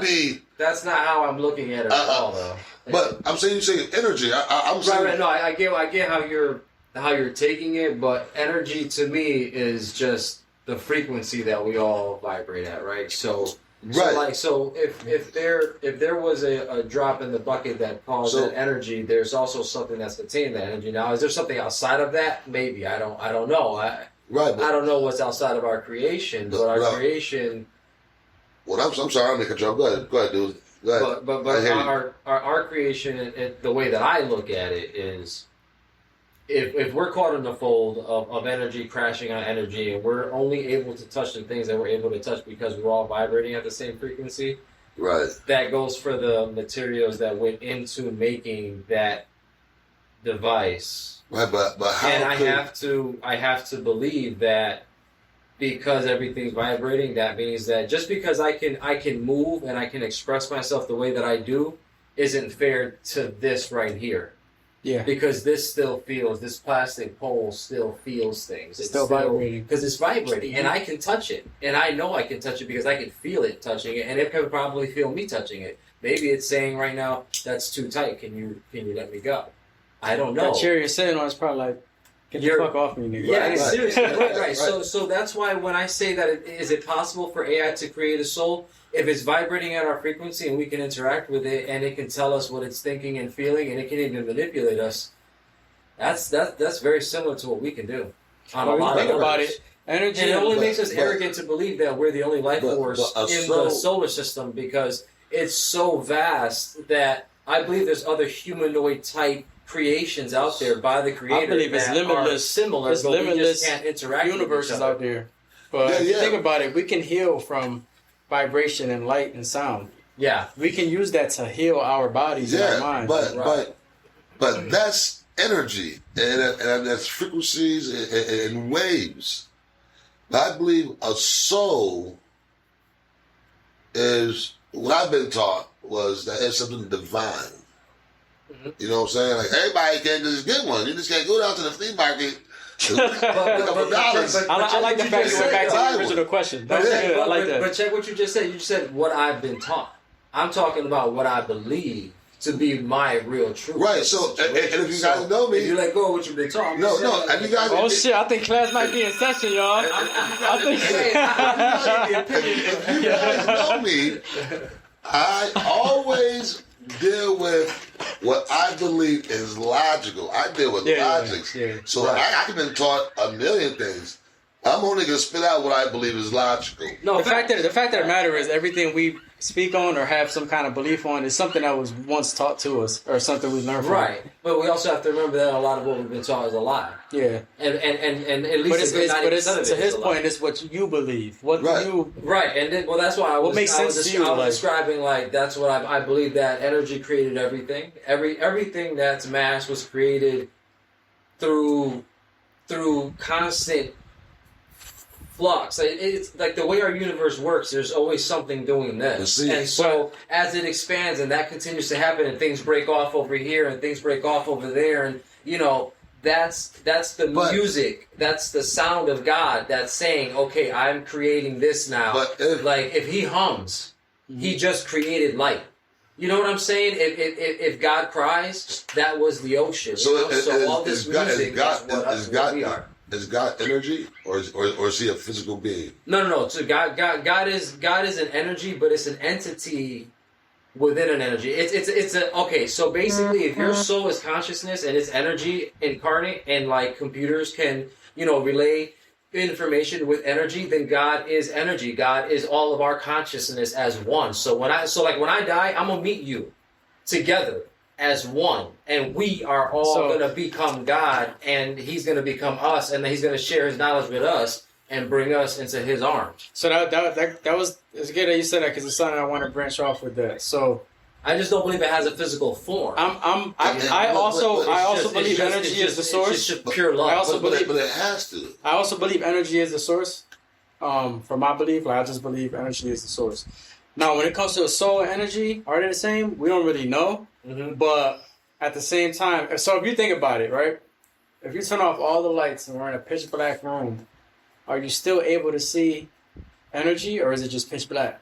be. That's not how I'm looking at it at all, though. But I'm saying, you're saying energy. I'm saying. Right. No, I get how you're taking it, but energy to me is just the frequency that we all vibrate at, right? So if there was a drop in the bucket that caused that energy, there's also something that's contained that energy. Now, is there something outside of that? Maybe. I don't know. I don't know what's outside of our creation, but our creation. Well, I'm sorry, I'm making trouble. Go ahead, dude. Go ahead. But our creation, the way that I look at it is, if we're caught in the fold of energy crashing on energy, and we're only able to touch the things that we're able to touch because we're all vibrating at the same frequency, right? That goes for the materials that went into making that device. Right, but how? And I have to believe that because everything's vibrating, that means that just because I can move and I can express myself the way that I do, isn't fair to this right here. Yeah. Because this plastic pole still feels things. It's still vibrating. Because it's vibrating, and I can touch it, and I know I can touch it because I can feel it touching it, and it can probably feel me touching it. Maybe it's saying right now, that's too tight. Can you let me go? I don't know. That chair you're sitting on is probably like, get the fuck off me, nigga. Yeah, Right. seriously. Right. Right. So that's why when I say that, is it possible for AI to create a soul? If it's vibrating at our frequency and we can interact with it and it can tell us what it's thinking and feeling and it can even manipulate us, that's very similar to what we can do. On a When you lot think of about levels. it, energy. And it only But- makes us but- arrogant to believe that we're the only life but- force but a in soul- the solar system because it's so vast that I believe there's other humanoid type creations out there by the creator believe it's that limitless. are similar, It's but we limitless just can't interact with each universes other. out there. But if you Yeah. think about it, we can heal from vibration and light and sound. Yeah. We can use that to heal our bodies and our Yeah, minds. but that's energy and that's frequencies and waves. I believe a soul is what I've been taught was that it's something divine. You know what I'm saying? Like everybody can't just get one. You just can't go down to the flea market. And a couple dollars. I like the fact you went back to the original question. That was good. I like that. But check what you just said. You just said what I've been taught. I'm talking about what I believe to be my real truth. Right, so, and if you guys know me- if you let go of what you've been taught. No, and you guys, Oh shit! I think class might be in session, y'all. I think. if you guys know me, I always deal with what I believe is logical. I deal with logics. yeah. So I've been taught a million things. I'm only gonna spit out what I believe is logical. No, The fact of the matter is, everything we speak on or have some kind of belief on is something that was once taught to us or something we learned from. right. But we also have to remember that a lot of what we've been taught is a lie. Yeah. And at least But it's, a good 90% of it to is his a lie. point, it's what you believe. What Right. you. Right, and then, well, that's why I was. What makes I was, sense to you, I was like- describing like that's what I believe that energy created everything. Everything that's mass was created through constant flux. It's like the way our universe works. There's always something doing this, You see. and so as it expands and that continues to happen, and things break off over here and things break off over there, and that's the But- music. That's the sound of God that's saying, okay, I'm creating this now. But if he hums, he just created light. You know what I'm saying? If God cries, that was the ocean. So, All this music is what we are. Is God energy, or is he a physical being? No. So God is an energy, but it's an entity within an energy. It's a okay. So basically, if your soul is consciousness and it's energy incarnate, and like computers can relay information with energy, then God is energy. God is all of our consciousness as one. So when I die, I'm gonna meet you together as one, and we are all going to become God, and he's going to become us, and then he's going to share his knowledge with us and bring us into his arms. So that was, it's good that you said that, because it's something I want to branch off with that. So I just don't believe it has a physical form. I also believe energy is the source. It's just pure love. I also believe, but it has to. I also believe energy is the source. From my belief, I just believe energy is the source. Now, when it comes to soul and energy, are they the same? We don't really know. Mm-hmm. But at the same time, so if you think about it, right? If you turn off all the lights and we're in a pitch black room, are you still able to see energy, or is it just pitch black?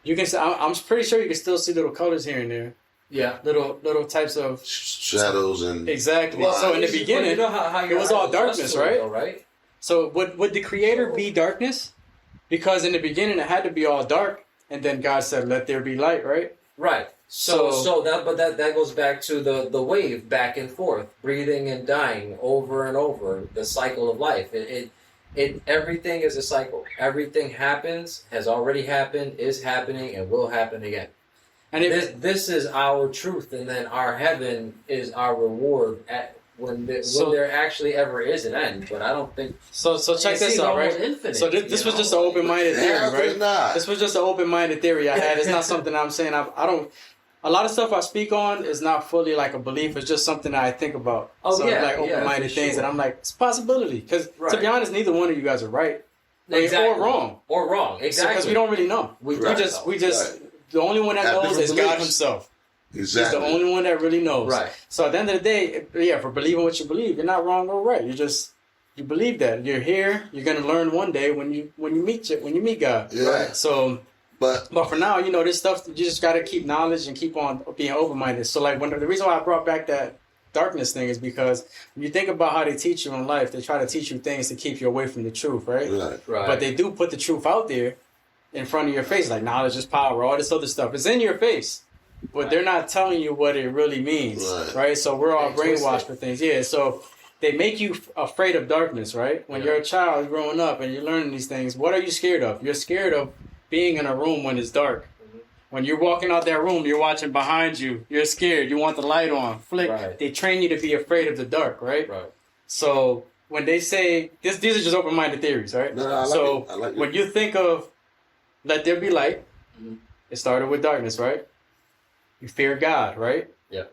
You can. I'm pretty sure you can still see little colors here and there. Yeah. Little types of shadows and exactly. Well, so in the beginning, how it was all darkness, right? Right. So would the Creator be darkness? Because in the beginning it had to be all dark, and then God said, "Let there be light." Right. Right. So that goes back to the wave back and forth, breathing and dying over and over, the cycle of life. Everything is a cycle. Everything happens, has already happened, is happening, and will happen again. And this is our truth, and then our heaven is our reward when there actually ever is an end. But I don't think so. Check this out, right? Infinite, so this was just an open-minded theory, right? Not. This was just an open-minded theory I had. It's not something I'm saying. I don't. A lot of stuff I speak on is not fully like a belief. It's just something that I think about. Like open-minded things, and I'm like, it's a possibility. Because to be honest, neither one of you guys are right, exactly. or wrong. Exactly, because we don't really know. We just the only one that knows is God Himself. Exactly. He's the only one that really knows. Right. So at the end of the day, for believing what you believe, you're not wrong or right. You believe that you're here. You're gonna learn one day when you meet God. Yeah. Right. So, but for now, this stuff you just gotta keep knowledge and keep on being open minded. So like the reason why I brought back that darkness thing is because when you think about how they teach you in life, they try to teach you things to keep you away from the truth, right? Right. But they do put the truth out there in front of your face, like knowledge is power, all this other stuff. It's in your face. But they're not telling you what it really means, right? So we're all brainwashed for things. Yeah, so they make you afraid of darkness, right? When you're a child growing up and you're learning these things, what are you scared of? You're scared of being in a room when it's dark. When you're walking out that room, you're watching behind you. You're scared. You want the light on. Flick. Right. They train you to be afraid of the dark, right? Right. So when they say, these are just open-minded theories, right? No, I like it. When you think of let there be light, it started with darkness, right? You fear God, right? Yeah.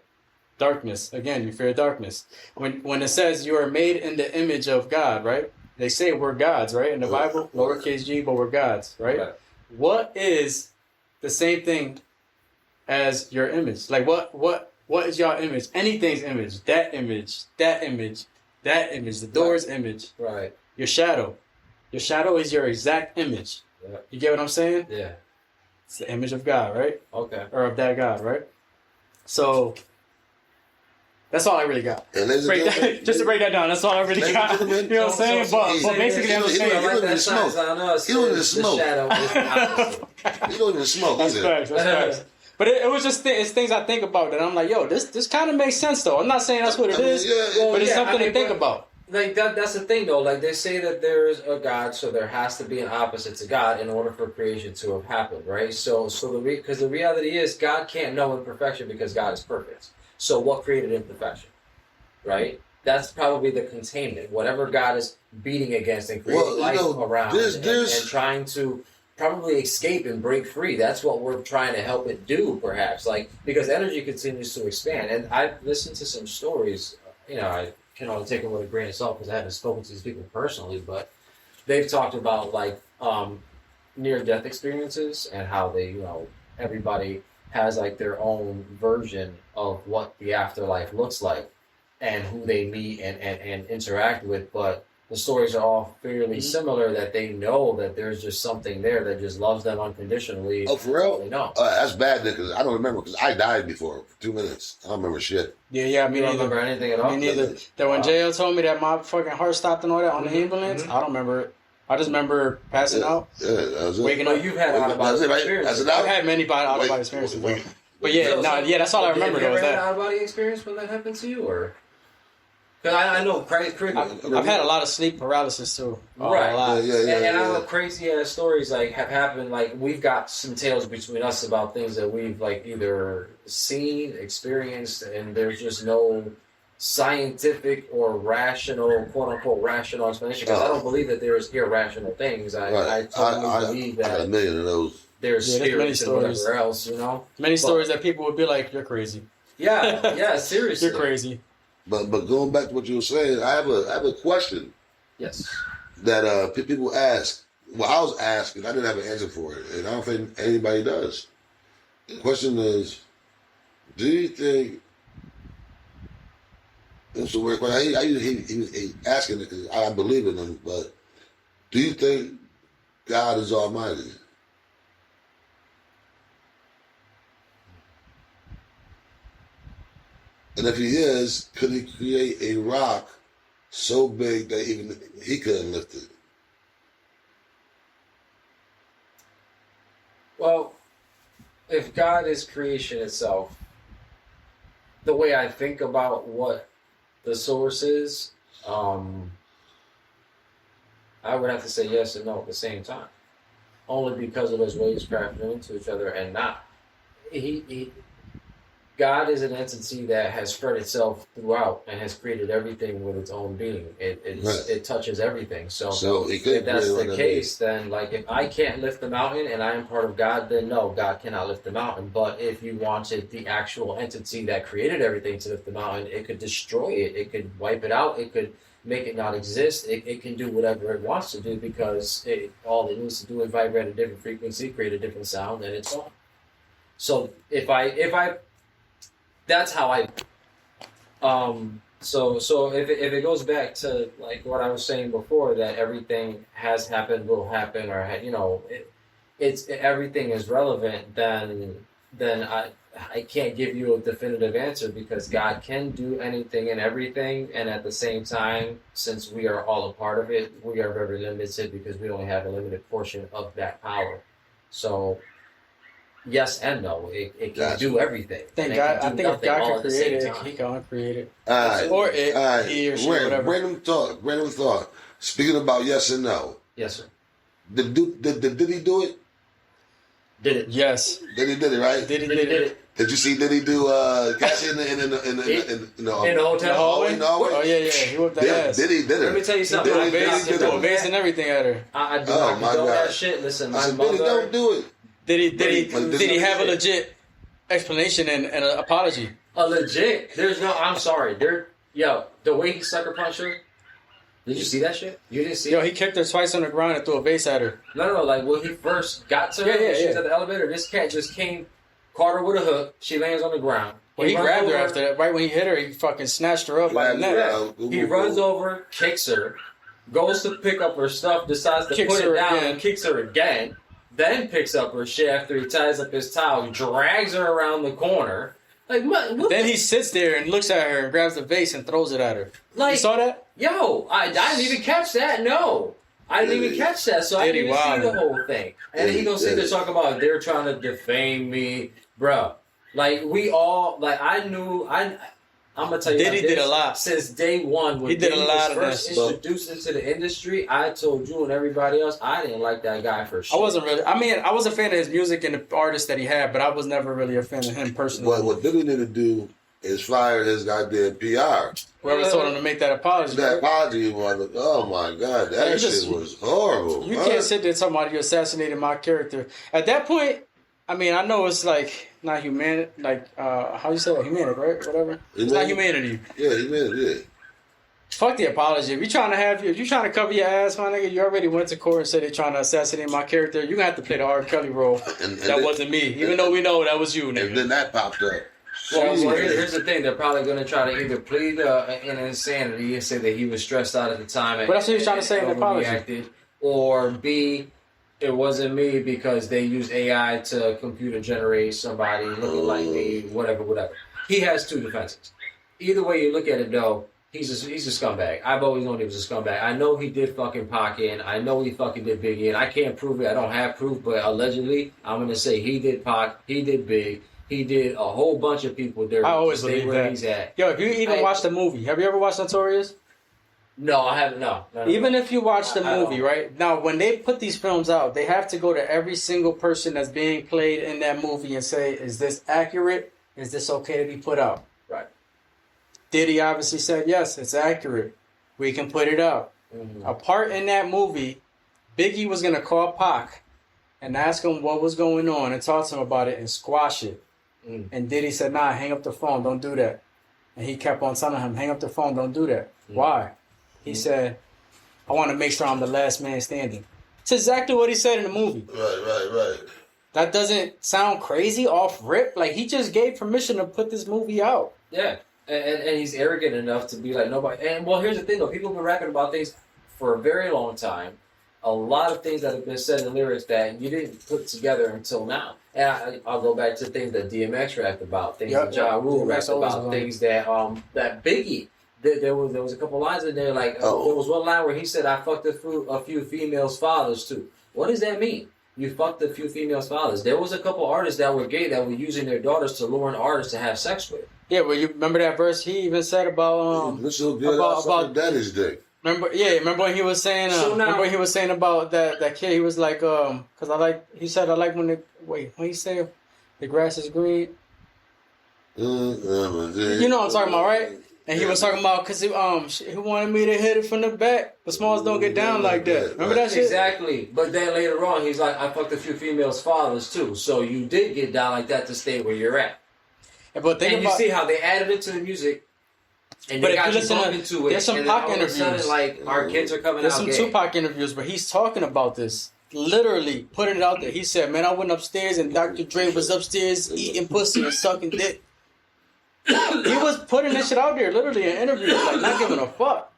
Darkness. Again, you fear darkness. When it says you are made in the image of God, right? They say we're gods, right? In the Bible, lowercase g, but we're gods, right? What is the same thing as your image? Like what is your image? Anything's image. That image. That image. That image. The door's image. Right. Your shadow. Your shadow is your exact image. Yeah. You get what I'm saying? Yeah. It's the image of God, right? Okay. Or of that God, right? So that's all I really got. Just to break that down, that's all I really got. You know what I'm saying? But basically, I'm saying he don't even smoke. He don't even smoke. He don't even smoke. That's facts. But it was just it's things I think about that I'm like, yo, this kind of makes sense though. I'm not saying that's what it is, but it's something to think about. Like that's the thing though. Like they say that there is a God, so there has to be an opposite to God in order for creation to have happened, right? So because the reality is God can't know imperfection because God is perfect. So what created imperfection, right? That's probably the containment. Whatever God is beating against and creating life around and trying to probably escape and break free. That's what we're trying to help it do, perhaps. Like because energy continues to expand, and I've listened to some stories. I can only take it with a grain of salt because I haven't spoken to these people personally, but they've talked about like near-death experiences and how they, everybody has like their own version of what the afterlife looks like and who they meet and interact with, but the stories are all fairly similar that they know that there's just something there that just loves them unconditionally. Oh, for real? They know. That's bad because I don't remember because I died before for 2 minutes. I don't remember shit. Yeah, I mean, I don't remember anything at all. Me neither. That when JL told me that my fucking heart stopped and all that on the ambulance, I don't remember it. I just remember passing out. Yeah, that was it. Waking up. You've had out-of-body experiences. I've had many out-of-body experiences. But that's all I remember though. Have you ever had an out-of-body experience when that happened to you, or? Because I know crazy. I've had a lot of sleep paralysis too. Right. Yeah. And I know crazy ass stories like have happened. Like we've got some tales between us about things that we've like either seen, experienced, and there's just no scientific or rational, quote unquote, rational explanation. Because I don't believe that there's irrational things. I totally believe that. I got a million of those. There's spirits and whatever else, Many stories that people would be like, "You're crazy." Yeah, seriously. You're crazy. But going back to what you were saying, I have a question. Yes. That people ask. Well, I was asking, I didn't have an answer for it, and I don't think anybody does. The question is, do you think? It's a weird question. He was asking it because I believe in him, but do you think God is Almighty? And if he is, could he create a rock so big that even he couldn't lift it? Well, if God is creation itself, the way I think about what the source is, I would have to say yes and no at the same time. Only because of those waves crashing into each other and not. God is an entity that has spread itself throughout and has created everything with its own being. It touches everything. So if that's the case, then like if I can't lift the mountain and I am part of God, then no, God cannot lift the mountain. But if you wanted the actual entity that created everything to lift the mountain, it could destroy it. It could wipe it out. It could make it not exist. It can do whatever it wants to do because all it needs to do is vibrate a different frequency, create a different sound, and it's on. So if I that's how I. So if it goes back to like what I was saying before, that everything has happened, will happen, or it's everything is relevant, then I can't give you a definitive answer, because God can do anything and everything, and at the same time, since we are all a part of it, we are very limited because we only have a limited portion of that power. So yes and no, it can do everything. Thank And God. can I do think if nothing God all can at the create same it, time. he can uncreate it. Alright. Or it, Alright. he or she, whatever. Random thought. Speaking about yes and no. Yes, sir. Did he do it? Did it? Yes. Did he did it, right? Did he Did did it? it? Did you see, did he do Cassie in the In the The hotel? hallway? hallway? Oh yeah, he whooped that ass. Did he did it? Let me tell you something. Did I he Threw did a it? vase and everything at her. I do Oh, not my condone God. that shit. Listen, I my said, Billy, mother. don't do it. Did he have a legit explanation and an apology? A legit. There's no. I'm sorry. The way he sucker punched her. Did you see that shit? You didn't see Yo, it? he kicked her twice on the ground and threw a vase at her. No. Like when he first got to her, Yeah, when she was yeah. at the elevator. This cat just came, caught her with a hook. She lands on the ground. Well, he runs grabbed her over- after that. Right when he hit her, he fucking snatched her up by the Grabbed her neck. out. He runs over, kicks her, goes to pick up her stuff, decides to Kicks put her it down, again. and kicks her again. Then picks up her shit after he ties up his towel, drags her around the corner. Like what? Then he sits there and looks at her and grabs the vase and throws it at her. Like, you saw that? Yo, I didn't even catch that. No, I didn't even catch that. So I Did he? didn't even see Wow. the whole thing. And he gonna sit there talking about they're trying to defame me, bro. Like we all, like I knew. I'm gonna tell you, Diddy like this, did a lot. since day one. When He did a Diddy lot was of first that stuff. introduced into the industry. I told you and everybody else, I didn't like that guy for shit. I wasn't really. I mean, I was a fan of his music and the artists that he had, but I was never really a fan of him personally. What Billy need to do is fire his goddamn PR. Whoever told him to make that apology. That apology was, oh my God, Yeah, that shit was horrible. You huh? can't sit there talking about you assassinated my character. At that point, I mean, I know it's like not humanity, like how you say that, humanity, right? Whatever. It's not humanity. Yeah, he made it. Yeah. Fuck the apology. If you're trying to cover your ass, my nigga, you already went to court and said they're trying to assassinate my character. You're gonna have to play the R. Kelly role. And That wasn't me, even though we know that was you, And nigga. then that popped up. Well, Jesus. here's the thing. They're probably going to try to either plead in insanity and say that he was stressed out at the time. But that's what he's trying to say in the apology. overreacted, or B, it wasn't me because they use AI to computer generate somebody looking like me, whatever. He has two defenses. Either way you look at it, though, he's a scumbag. I've always known he was a scumbag. I know he did fucking Pac in. I know he fucking did Big in. I can't prove it. I don't have proof, but allegedly, I'm going to say he did Pac, he did Big. He did a whole bunch of people there. I always to stay believe where that. he's at. Yo, if you even watch the movie, have you ever watched Notorious? No, I haven't. No. Even if you watch the I movie, don't. right? Now, when they put these films out, they have to go to every single person that's being played in that movie and say, is this accurate? Is this okay to be put out? Right. Diddy obviously said, yes, it's accurate. We can put it out. Mm-hmm. A part in that movie, Biggie was going to call Pac and ask him what was going on and talk to him about it and squash it. Mm. And Diddy said, nah, hang up the phone, don't do that. And he kept on telling him, hang up the phone, don't do that. Why? He said, I want to make sure I'm the last man standing. It's exactly what he said in the movie. Right. That doesn't sound crazy off rip. Like, he just gave permission to put this movie out. Yeah. And he's arrogant enough to be like nobody. And well, here's the thing though. People have been rapping about things for a very long time. A lot of things that have been said in the lyrics that you didn't put together until now. And I'll go back to things that DMX rapped about, things that Ja Rule DMX rapped always about, was things that Biggie. There was a couple lines in there like there was one line where he said, "I fucked a few females' fathers too." What does that mean? You fucked a few females' fathers. There was a couple artists that were gay that were using their daughters to lure an artist to have sex with. Yeah, well, you remember that verse he even said about This little girl about daddy's dick. Remember when he was saying remember when he was saying about that kid, he was like because he said I like when he said the grass is green. You know what I'm talking about, right? And he was talking about because he wanted me to hit it from the back. The Smalls don't get down like that. Remember that shit? Exactly. But then later on, he's like, I fucked a few females' fathers too. So you did get down like that to stay where you're at. But And you see how they added it to the music. And But they if got you you listen bumping to it. there's some and then Pac all of a sudden, interviews. like, our kids are coming There's out some gay. Tupac interviews where he's talking about this. Literally putting it out there. He said, man, I went upstairs and Dr. Dre was upstairs eating pussy and sucking dick. he was putting this shit out there, literally in interviews, like not giving a fuck.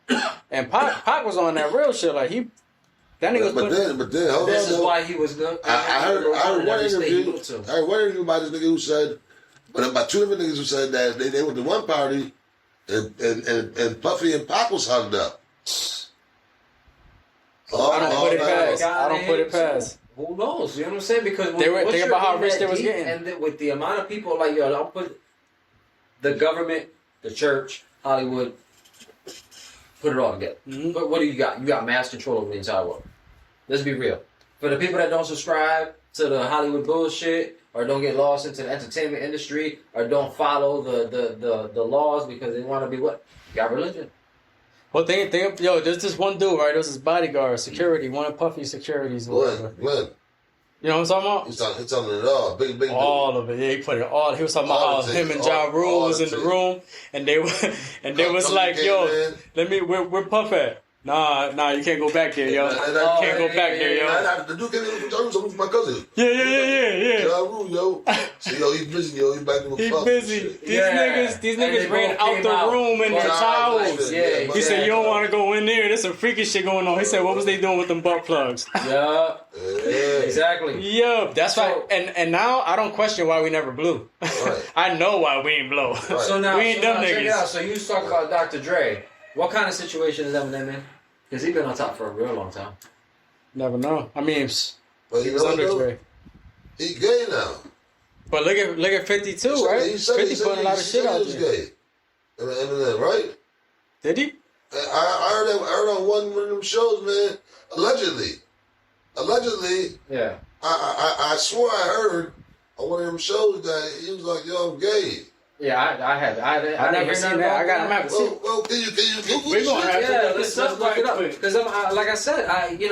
And Pac was on that real shit, like that nigga was But then, hold This on. is though. why he was good. I heard one interview. To. I heard one interview by this nigga who said, but about two different niggas who said that they went to one party, and Puffy and Pac was hugged up. I don't put it past. God, I don't put it past. Who knows? You know what I'm saying? Because They were once thinking you're about how in rich that they was deep, getting. and with the amount of people, like, yo, I'll put the government, the church, Hollywood, put it all together. Mm-hmm. But what do you got? You got mass control over the entire world. Let's be real. For the people that don't subscribe to the Hollywood bullshit, or don't get lost into the entertainment industry, or don't follow the laws because they want to be what? You got religion. Well, yo, there's this one dude, right? There's this bodyguard, security, one of Puffy's securities, or whatever. Glenn. You know what I'm talking about? He's telling it all. Big All of it. Yeah, he put it all. He was talking about All how the him things, and Ja Rule all was the in the things. room, and they was Come like, again, yo, man. let me. Where Puff at? Nah, you can't go back there, yo. And You I- can't go back there, yo. The dude came in from Jerusalem with my cousin. Yeah. Ja Rule, yo. So, yo, he's busy, yo. He's back to He's Puff. busy. These Yeah. niggas And they ran both out came the out. room in their Yeah, towels. Yeah, He said, you don't want to go in there. There's some freaky shit going on. He said, what was they doing with them butt plugs? Yeah, Yeah. exactly. Yo, that's So- why. And now I don't question why we never blew. Right. I know why we ain't blow. Right. So now, We ain't dumb check it niggas. out. So you was talking about Dr. Dre. What kind of situation is Eminem in? Because he's been on top for a real long time. Never know. I mean, But he you was know what, under though? Dre. He gay now. But look at 52, right? He said 50 putting a lot of shit out he was there. gay. Eminem, right? Did he? I heard on one of them shows, man. Allegedly, Yeah. I swore I heard on one of them shows that he was like, "Yo, I'm gay." Yeah, I never seen that. I got him out. Well, can you Google We're this gonna shit? have to Yeah, look let's this look it up. Because like I said, I mean,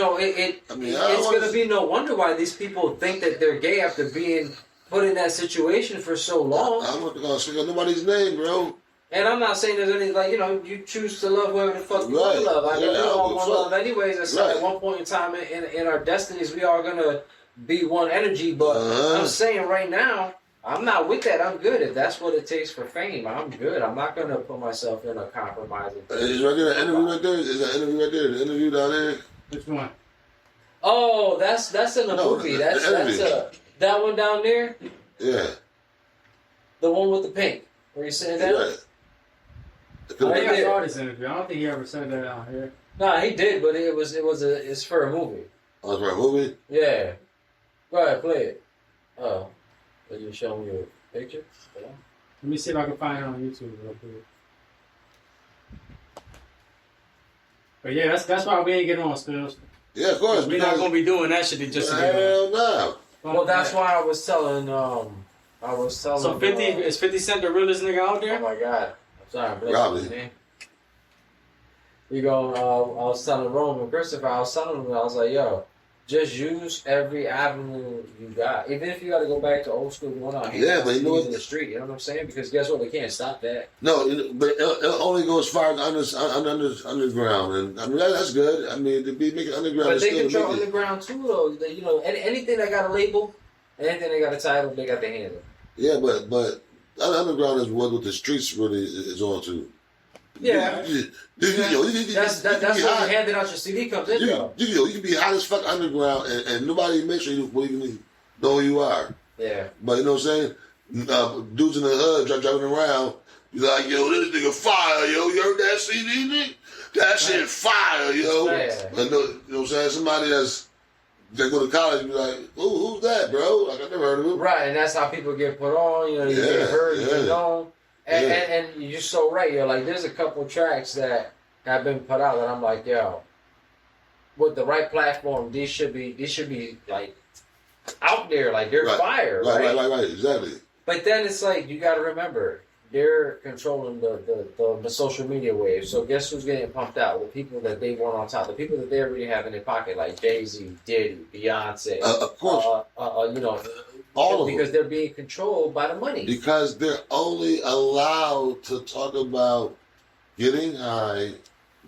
I it's wanna gonna be no wonder why these people think that they're gay after being put in that situation for so long. I'm not gonna speak on nobody's name, bro. And I'm not saying there's any, like, you choose to love whoever the fuck you want Right. to love. I Yeah, mean, we I all don't want give a love anyways. And so Right. at one point in time in our destinies, we are going to be one energy. But Uh-huh. I'm saying right now, I'm not with that. I'm good. If that's what it takes for fame, I'm good. I'm not going to put myself in a compromising Is right there an interview right there? Is that interview right there? The interview down there? Which one? Oh, that's in the No, movie. the That's interview. that one down there, Yeah. the one with the pink, where you're sitting down. Right. I think I did. saw this interview. I don't think he ever said that out here. Nah, he did, but it's for a movie. Oh, it's for a movie? Yeah. Go ahead, play it. Oh. Will you show me a picture? Yeah. Let me see if I can find it on YouTube real quick. But yeah, that's why we ain't getting on Spills. Yeah, of course. We're not gonna be doing that shit just to get on. Hell no. Well, that's why I was telling. So 50 is 50 Cent the realest nigga out Oh there? my God! I'm sorry, I'm Probably. his name. You go. I was telling Rome and Christopher. I was telling them. I was like, yo, just use every avenue you got. Even if you got to go back to old school going on. Yeah, but you know what? in the street. You know what I'm saying? Because guess what? They can't stop that. No, but it'll only go as far as underground, and I mean that's good. I mean to be making underground But is they still control making. underground too, though. They, anything that got a label, anything that got a title, they got their hands on. Yeah, but underground is what the streets really is on to. Yeah. That's you where you handing out your CD comes in, though. you can be hot as fuck underground, and nobody makes sure you even know who you are. Yeah. But you know what I'm saying? Dudes in the hood driving around, you like, yo, this nigga fire, yo. You heard that CD, nigga? That shit fire, yo. Yeah. And you know what I'm saying? Somebody that go to college be like, who's that, bro? Like, I never heard of him. Right, and that's how people get put on. You Yeah, get heard, you yeah. get known. And, Yeah. and you're so right. You're like, there's a couple tracks that have been put out that I'm like, yo, with the right platform, these should be like out there, like they're Right. fire, right? Right, exactly. But then it's like you got to remember they're controlling the social media wave. So guess who's getting pumped out? The people that they want on top, the people that they already have in their pocket, like Jay-Z, Diddy, Beyonce, Of course. All of them. because they're being controlled by the money. Because they're only allowed to talk about getting high,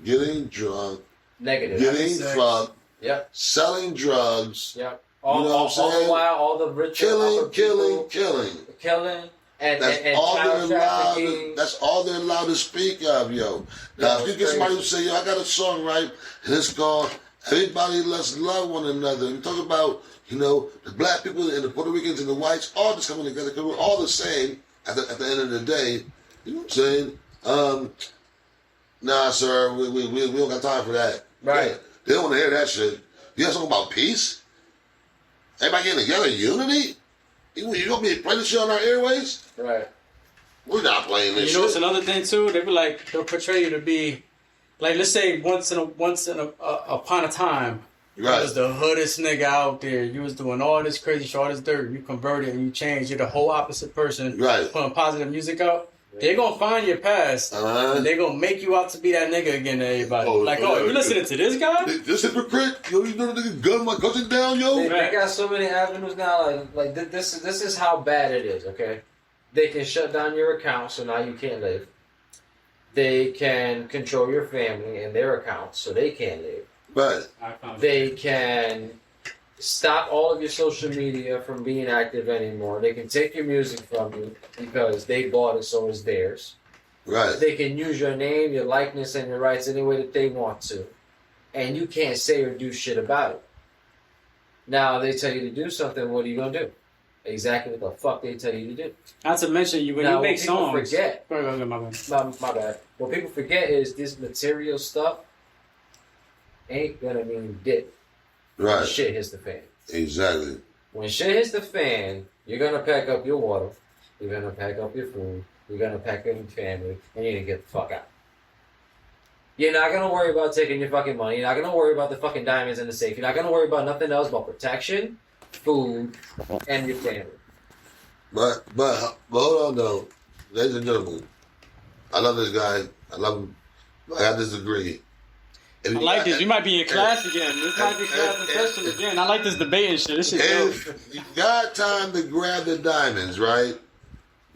getting drunk, Negative. getting fucked, Yep. selling drugs, Yep. You know what I'm all saying? the while, all the rich killing, killing, And all they're child allowed. trafficking. That's all they're allowed to speak of, yo. Now, if you get somebody who say, "Yo, I got a song, right? And it's called Everybody Let's Love One Another," and talk about, the black people and the Puerto Ricans and the whites all just coming together because we're all the same at the end of the day. You know what I'm saying? Nah, sir, we don't got time for that. Right. Yeah, they don't want to hear that shit. You have something about peace? Everybody getting together, unity? You gonna be playing this shit on our airways? Right. We're not playing this You shit. know what's another thing too? They be like, they'll portray you to be, like, let's say upon a time, you Right. was the hoodest nigga out there. You was doing all this crazy shit, all this dirt. You converted and you changed. You're the whole opposite person. Right. Putting positive music out. They're gonna find your past. And they're gonna make you out to be that nigga again to everybody. You listening to this guy? This hypocrite? Yo, you know the nigga gun my cousin down, yo? They got so many avenues now. Like this is how bad it is. Okay, they can shut down your account, so now you can't live. They can control your family and their accounts, so they can't live. Right. They can stop all of your social media from being active anymore. They can take your music from you because they bought it, so it's theirs. Right. They can use your name, your likeness, and your rights any way that they want to. And you can't say or do shit about it. Now, they tell you to do something, what are you going to do? Exactly what the fuck they tell you to do. Not to mention, when you make songs. Forget, my bad. What people forget is this material stuff ain't going to mean dick. Right. When shit hits the fan. Exactly. When shit hits the fan, you're going to pack up your water. You're going to pack up your food. You're going to pack up your family. And you're going to get the fuck out. You're not going to worry about taking your fucking money. You're not going to worry about the fucking diamonds in the safe. You're not going to worry about nothing else but protection, food, and your family. But hold on, though. Ladies and gentlemen, I love this guy. I love him. I got this degree. I like this. We might be in class again. This might be class in session again. I like this debate and shit. This shit dope. If you got time to grab the diamonds, right?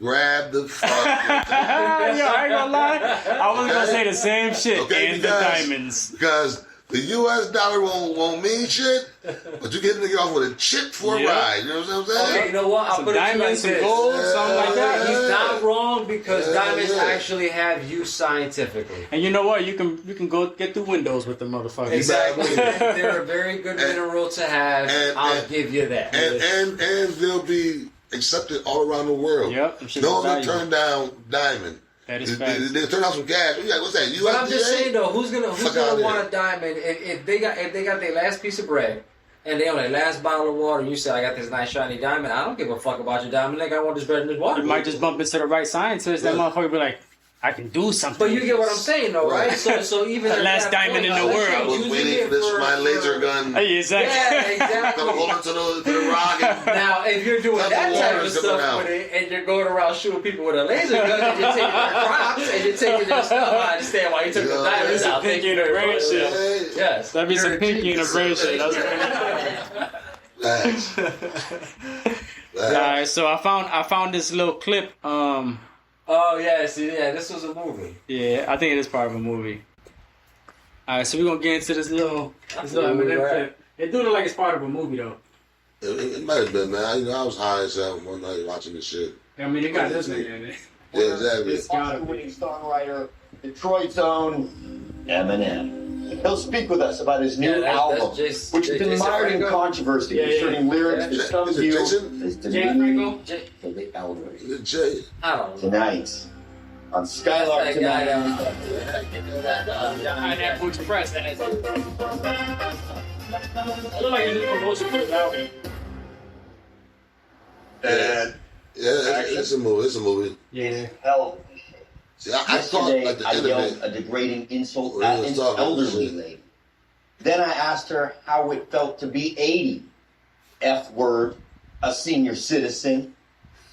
Grab the fuck. Yo, I ain't gonna lie. I was gonna say the same shit. Okay, and the diamonds. Because the U.S. dollar won't mean shit, but you get to get off with a chip for a ride. You know what I'm saying? Okay, you know what? I'll Some put it to you like diamonds, some this. gold, something like that. He's not wrong because diamonds actually have use scientifically. And you know what? You can go get through windows with the motherfuckers. Exactly. They're a very good mineral to have. I'll give you that. And they'll be accepted all around the world. Yep. No one will turn down diamond. That is facts. They turn out some cash. What's that? But I'm just saying though, who's gonna out want a diamond if they got their last piece of bread and they on their last bottle of water? You say I got this nice shiny diamond. I don't give a fuck about your diamond. Like I want this bread and this water. You might just bump into the right scientist. That motherfucker be like, I can do something. But you get what I'm saying though, right? So even the last diamond in the world. I was waiting for this for my laser gun. Hey, exactly. Yeah, exactly. Hold on to the rock. Now, if you're doing that type of stuff with it, and you're going around shooting people with a laser gun, and you're taking their crops, and you're taking their stuff, I understand why you took the diamonds out. Pinky in the brain shit. Yes. That'd be some pinky in the brain shit. Thanks. Alright, so I found this little clip. Oh yes, yeah. This was a movie. Yeah, I think it is part of a movie. Alright, so we're gonna get into this little clip. It do look like it's part of a movie though. It might have been, man. I was high as hell one night watching this shit. I mean, it got this nigga in it. Yeah, exactly. Oscar-winning songwriter, Detroit's own Eminem. He'll speak with us about his new album, which has been mired in controversy, concerning lyrics that some Is it view Jason? as Jay demeaning Franco? to the elderly. Is it Jay? I don't know. Tonight, on Skylark That guy, tonight. That Boots Press. That is. I look like it's a promotion for the album. Yeah, it's a movie. It's a movie. Yeah. Hell, See, I caught yesterday like the I end of yelled it. a degrading insult Well, at he an was talking elderly shit. lady. Then I asked her how it felt to be 80. F word, a senior citizen.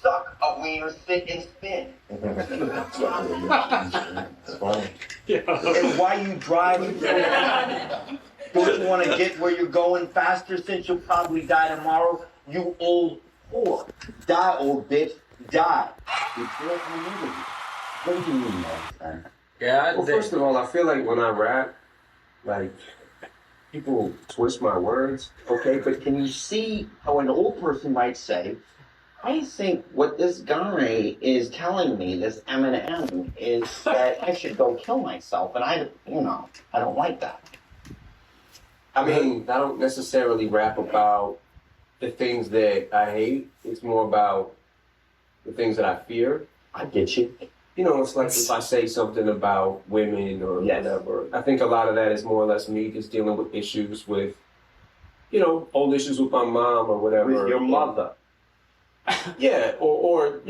Suck a wiener, thick and thin. That's funny. And why you driving so fast? Don't you want to get where you're going faster since you'll probably die tomorrow? You old whore. Die, old bitch. Die. You can't remember you. What do you mean, man? Yeah. Well, first of all, I feel like when I rap, like, people twist my words. Okay, but can you see how an old person might say, I think what this guy is telling me, this Eminem, is that I should go kill myself, and I don't like that. I mean, I don't necessarily rap about the things that I hate. It's more about the things that I fear. I get you. You know, it's like if I say something about women or Yes. whatever. I think a lot of that is more or less me just dealing with issues with, old issues with my mom or whatever. With your mother. Yeah, or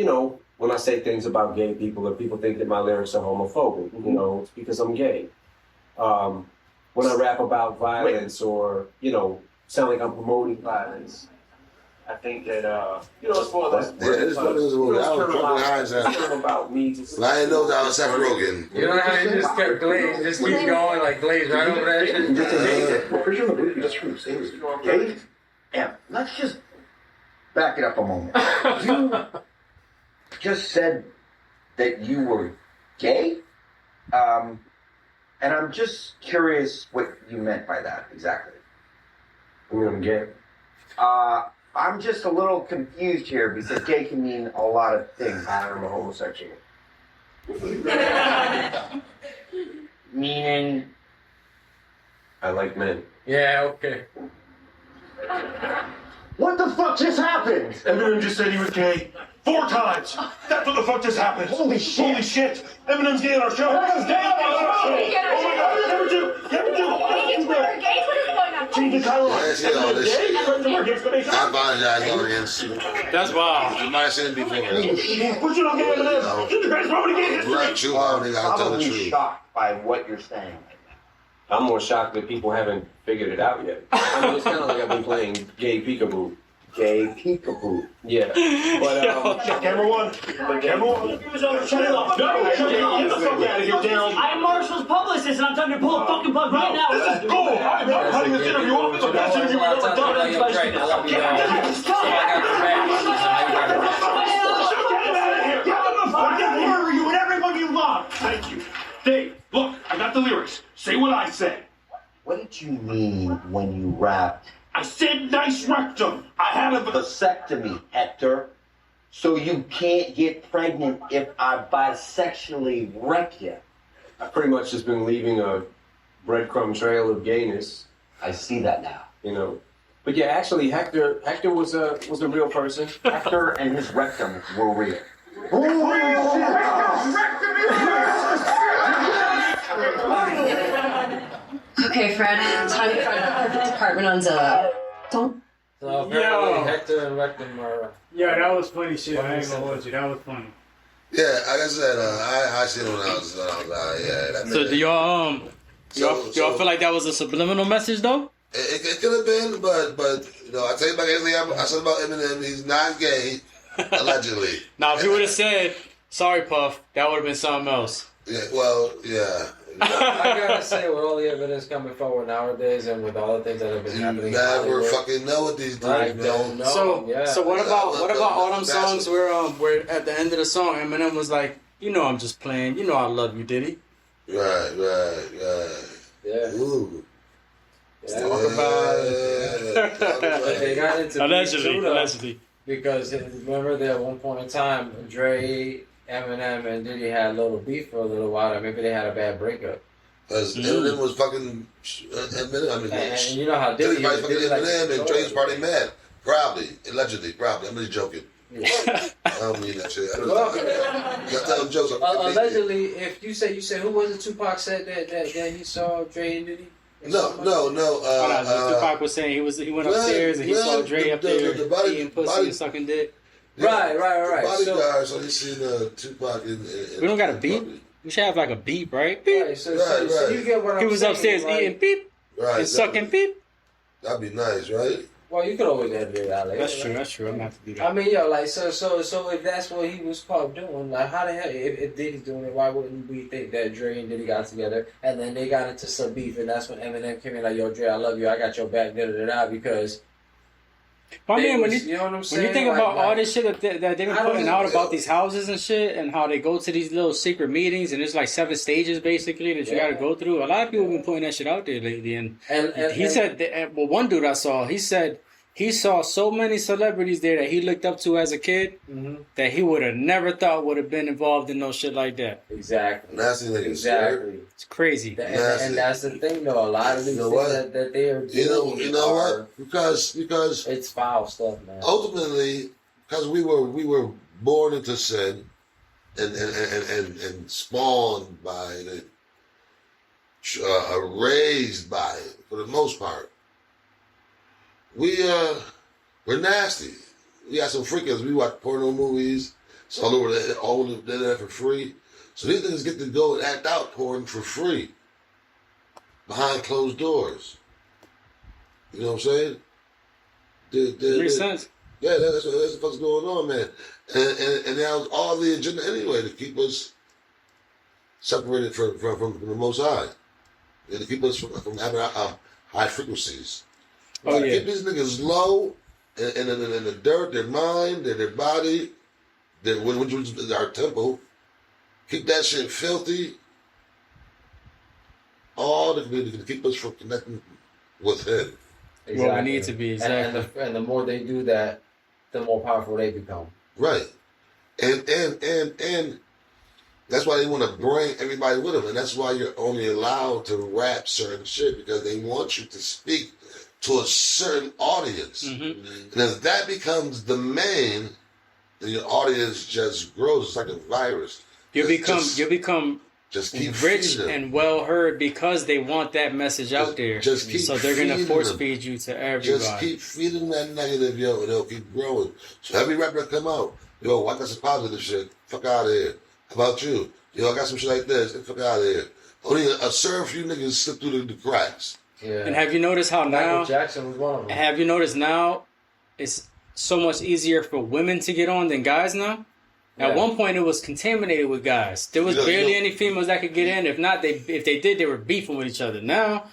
when I say things about gay people or people think that my lyrics are homophobic, it's because I'm gay. When I rap about violence or, sound like I'm promoting violence, I think that, it's more or less. This one is what I was fucking eyes at. It's about me. Just, I didn't know that was Seth Rogen. You know how he just kept Glaze, just keep going like Glaze right over that shit? Okay? Yeah, let's just back it up a moment. You just said that you were gay? And I'm just curious what you meant by that exactly. I'm gay. I'm just a little confused here because gay can mean a lot of things. I'm a homosexual. Meaning, I like men. Yeah, okay. what the fuck just happened? Eminem just said he was gay 4 times. That's what the fuck just happened. Holy shit. Holy shit. Eminem's gay on our show. Eminem's gay on our show. Oh my god. Never do. Change the title. Yeah, see all this shit. I apologize, audience. That's wild. You might have seen it before. Put you on gay Eminem. You're the greatest rapper in gay history. Black true how they gotta tell the Probably truth. shocked by what you're saying. I'm more shocked that people haven't figured it out yet. I mean, it's kind of like I've been playing gay peekaboo. Gay peekaboo. Yeah. But, Camera one. Camera one. Shut it off. No, get the fuck out of here, down. I'm Marshall's publicist, and I'm trying to pull a fucking plug right now. This is cool. I'm cutting this interview off. It's the best interview we've ever done. You and everyone you love. Thank you. Dave, look, I got the lyrics. Say what I said. What did you mean when you rapped I said nice rectum. I had a vasectomy, Hector? So you can't get pregnant if I bisexually wreck you. I've pretty much just been leaving a breadcrumb trail of gayness, I see that now. But yeah, actually, Hector was a real person. Hector and his rectum were real. Okay, Fred, time for the department on Zillow. Don't. So apparently Hector and Rectum are... Yeah, that was funny shit. I ain't gonna hold you. That was funny. Yeah, like I said, I seen it when I was yeah. So do y'all y'all feel like that was a subliminal message though? It could have been, but I take back everything I said about Eminem. He's not gay, allegedly. Now if you would have said, sorry Puff, that would have been something else. Yeah, well, yeah. I gotta say, with all the evidence coming forward nowadays, and with all the things that have been You happening, in never Hollywood, fucking know what these dudes, I man. don't know. So what about all them That's songs where at the end of the song Eminem was like, I'm just playing, I love you, did he? Right. Yeah. Ooh. Yeah. Talk about it. They got into Allegedly, beef too, though, allegedly. because remember that at one point in time, Dre, Eminem, and Diddy had a little beef for a little while. Maybe they had a bad breakup. Because Eminem was fucking Eminem. I mean, And you know how Diddy Diddy's fucking Diddy likes Eminem to and control Dre's probably mad. Probably. Allegedly. I'm just joking. Yeah. I don't mean that shit. Well, You're telling jokes. allegedly, if you say who was it? Tupac said that he saw Dre and Diddy. No. Tupac was saying he went upstairs and he saw Dre up there eating pussy and sucking dick. Right. Bodyguard, so he seen Tupac in We don't got a beep. We should have like a beep, right? Beep. Right, so Right. you get what I'm He was saying, upstairs like, eating beep Right. and sucking beep. That'd be nice, right? Well, you could always edit it out. Like, That's true. I'm gonna have to do that. I mean, like, so if that's what he was caught doing, like, how the hell, if Diddy's doing it, why wouldn't we think that Dre and Diddy got together, and then they got into some beef, and that's when Eminem came in like, yo, Dre, I love you, I got your back, because But I mean, when you know what I'm when saying? you think Like, about all this shit that they've been I don't putting know. out about these houses and shit, and how they go to these little secret meetings, and there's like 7 stages basically that you got to go through. A lot of people have been putting that shit out there lately, and he said, one dude I saw, he said he saw so many celebrities there that he looked up to as a kid that he would have never thought would have been involved in no shit like that. Exactly. Nasty niggas. Exactly. It's crazy. And that's the thing, though. A lot of these things that they are doing, you know what? Because it's foul stuff, man. ultimately, because we were born into sin and spawned by it, raised by it for the most part. We're nasty. We got some freakers. We watch porno movies. It's all over the internet for free. So these niggas get to go and act out porn for free behind closed doors. You know what I'm saying? Makes sense. Yeah, that's the fuck's going on, man. And that was all the agenda anyway, to keep us separated from the Most High. And to keep us from having high frequencies. Oh, yeah. Keep these niggas low in the dirt, their mind, their body, which is our temple. Keep that shit filthy. All to keep us from connecting with Him. Exactly. Well, we need to be, exactly. And the more they do that, the more powerful they become. Right. And that's why they want to bring everybody with them. And that's why you're only allowed to rap certain shit, because they want you to speak to a certain audience. And if that becomes the main, then your audience just grows. It's like a virus. You become just keep rich and well heard because they want that message out there. Just keep so they're gonna force them. feed you to everybody. Just keep feeding that negative, yo, and they'll keep growing. So every rapper that come out, yo, I got some positive shit. Fuck out of here. How about you? Yo, I got some shit like this. Fuck out of here. Only a certain few niggas slip through the cracks. Yeah. And have you noticed how Michael Jackson was one of them. Have you noticed now it's so much easier for women to get on than guys now? At one point, it was contaminated with guys. There was barely any females that could get in. If not, if they did, they were beefing with each other. Now,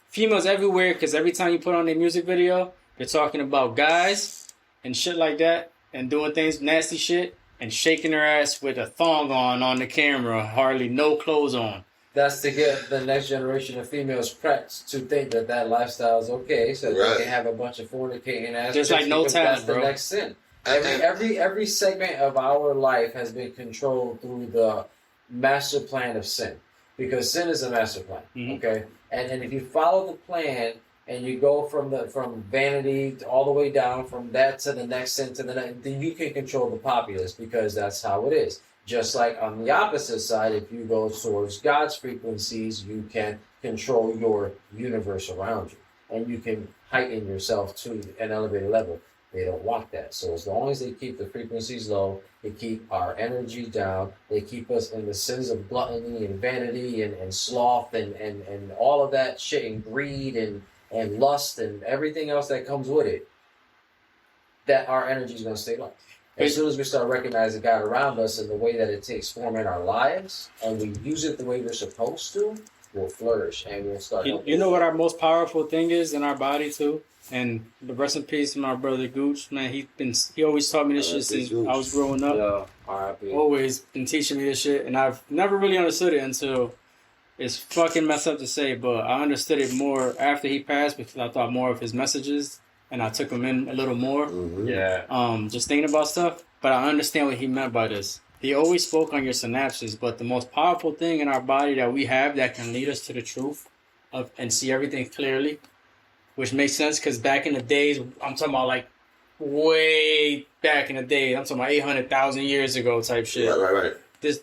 females everywhere, because every time you put on their music video, they're talking about guys and shit like that, and doing things, nasty shit, and shaking their ass with a thong on the camera, hardly no clothes on. That's to get the next generation of females prepped to think that lifestyle is okay, so they can have a bunch of fornicating ass. There's like no talent, that's bro. the next sin. Every segment of our life has been controlled through the master plan of sin, because sin is a master plan. Okay, and if you follow the plan and you go from vanity all the way down, from that to the next sin to the next, then you can control the populace, because that's how it is. Just like on the opposite side, if you go towards God's frequencies, you can control your universe around you, and you can heighten yourself to an elevated level. They don't want that. So as long as they keep the frequencies low, they keep our energy down, they keep us in the sins of gluttony and vanity and sloth and all of that shit, and greed and lust and everything else that comes with it, that our energy is going to stay low. As soon as we start recognizing God around us and the way that it takes form in our lives, and we use it the way we're supposed to, we'll flourish and we'll start. You know what our most powerful thing is in our body too? And the rest in peace to my brother Gooch, man. He always taught me this shit since I was growing up. Yeah, R.I.P. Always been teaching me this shit, and I've never really understood it until it's fucking messed up to say, but I understood it more after he passed, because I thought more of his messages, and I took him in a little more. Just thinking about stuff. But I understand what he meant by this. He always spoke on your synapses, but the most powerful thing in our body that we have that can lead us to the truth and see everything clearly, which makes sense, because back in the days, I'm talking about like way back in the day, I'm talking about 800,000 years ago type shit. Right.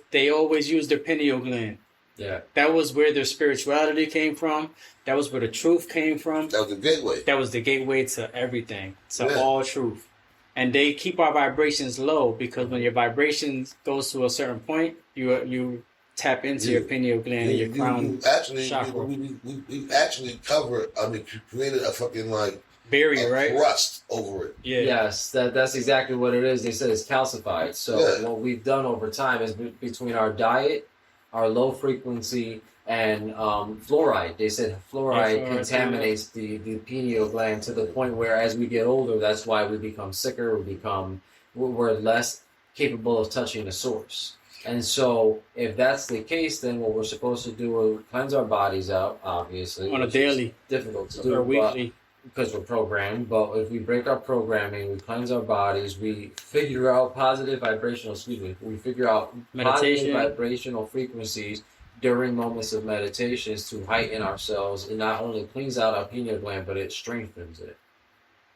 They always used their pineal gland. Yeah. That was where their spirituality came from. That was where the truth came from. That was the gateway. That was the gateway to everything, to all truth. And they keep our vibrations low, because when your vibrations goes to a certain point, you tap into your pineal gland and your crown chakra. We actually created a fucking like barrier, right? Crust over it. Yeah. Yes, that's exactly what it is. They said it's calcified. So what we've done over time is between our diet, our low frequency, and fluoride. They said fluoride contaminates the pineal gland to the point where, as we get older, that's why we become sicker. We're less capable of touching the source. And so, if that's the case, then what we're supposed to do is cleanse our bodies out, obviously. On a daily. Difficult to do. Or weekly. because we're programmed. But if we break our programming, we cleanse our bodies, we figure out we figure out Meditation. positive vibrational frequencies during moments of meditations to heighten ourselves. It not only cleans out our pineal gland, but it strengthens it.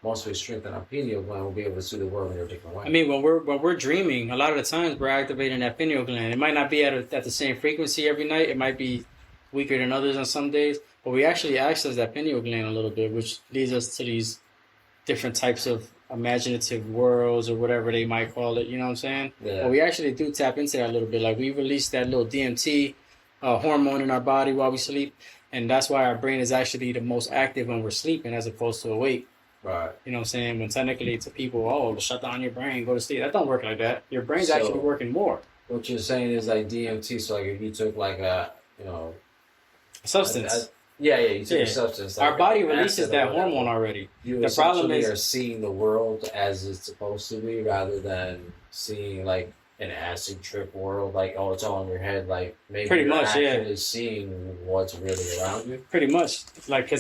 Once we strengthen our pineal gland, we'll be able to see the world in a different way. I mean, when we're dreaming, a lot of the times we're activating that pineal gland. It might not be at the same frequency every night. It might be weaker than others on some days, but we actually access that pineal gland a little bit, which leads us to these different types of imaginative worlds or whatever they might call it. You know what I'm saying? Yeah. But we actually do tap into that a little bit. Like we release that little DMT hormone in our body while we sleep, and that's why our brain is actually the most active when we're sleeping as opposed to awake. Right. You know what I'm saying? When technically to people, oh, shut down your brain, go to sleep. That don't work like that. Your brain's actually working more. What you're saying is like DMT. So like if you took like a Substance. you took a substance. Like our body releases that hormone already. The problem is are seeing the world as it's supposed to be, rather than seeing like an acid trip world, like it's all in your head. Like maybe pretty much, actually seeing what's really around you. Pretty much, like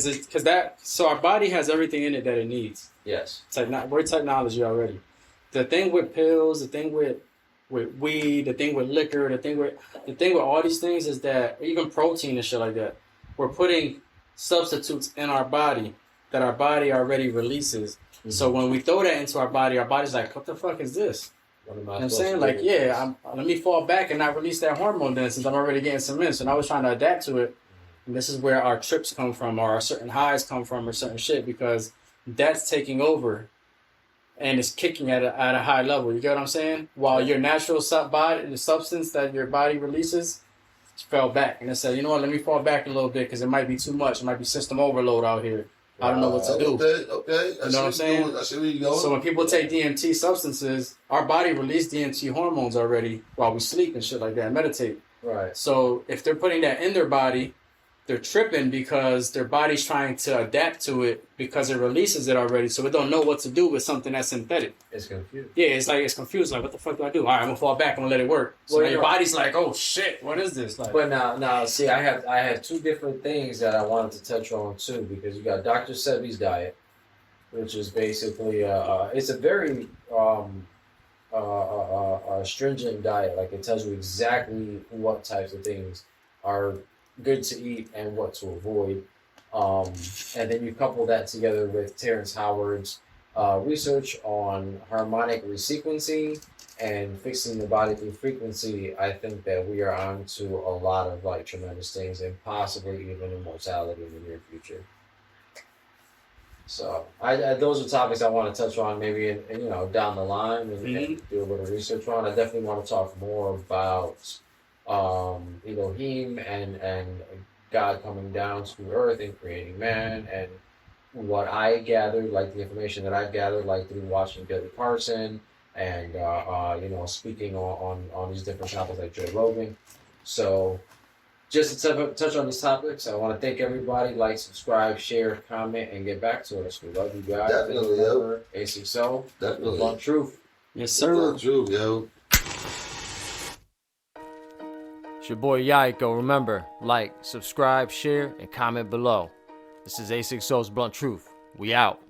so our body has everything in it that it needs. Yes, we're technology already. The thing with pills, the thing with weed, the thing with liquor, the thing with all these things is that even protein and shit like that, we're putting substitutes in our body that our body already releases. Mm-hmm. So when we throw that into our body's like, what the fuck is this? What am I you know what I'm saying? Like, let me fall back and not release that hormone then, since I'm already getting some in. So now we're trying to adapt to it. And this is where our trips come from, or our certain highs come from, or certain shit, because that's taking over and it's kicking at a high level. You get what I'm saying? While your natural body, the substance that your body releases, fell back. And it said, you know what, let me fall back a little bit because it might be too much. It might be system overload out here. I don't know what to do. Okay. You know what I'm saying? I see where you're going. So when people take DMT substances, our body releases DMT hormones already while we sleep and shit like that, meditate. Right. So if they're putting that in their body, they're tripping because their body's trying to adapt to it because it releases it already. So it don't know what to do with something that's synthetic. It's confused. Yeah, it's confused. Like, what the fuck do I do? All right, I'm gonna fall back. I'm gonna let it work. So now your body's like, oh shit, what is this? Like, but now, see, I have two different things that I wanted to touch on too, because you got Dr. Sebi's diet, which is basically it's a very stringent diet. Like it tells you exactly what types of things are good to eat and what to avoid. And then you couple that together with Terrence Howard's research on harmonic resequencing and fixing the body through frequency. I think that we are on to a lot of like tremendous things, and possibly even immortality in the near future. So those are topics I want to touch on maybe down the line and do a little research on. I definitely want to talk more about Elohim and God coming down to earth and creating man, and what I gathered, like the information that I've gathered, like through watching Billy Carson and speaking on these different topics like Joe Rogan. So just to touch on these topics, I want to thank everybody. Like, subscribe, share, comment, and get back to us. We love you guys. Definitely, yo. A6O. Definitely. Blunt Truth. Yes, sir. Blunt Truth, yo. It's your boy Yaiko. Remember, like, subscribe, share, and comment below. This is A6O's Blunt Truth. We out.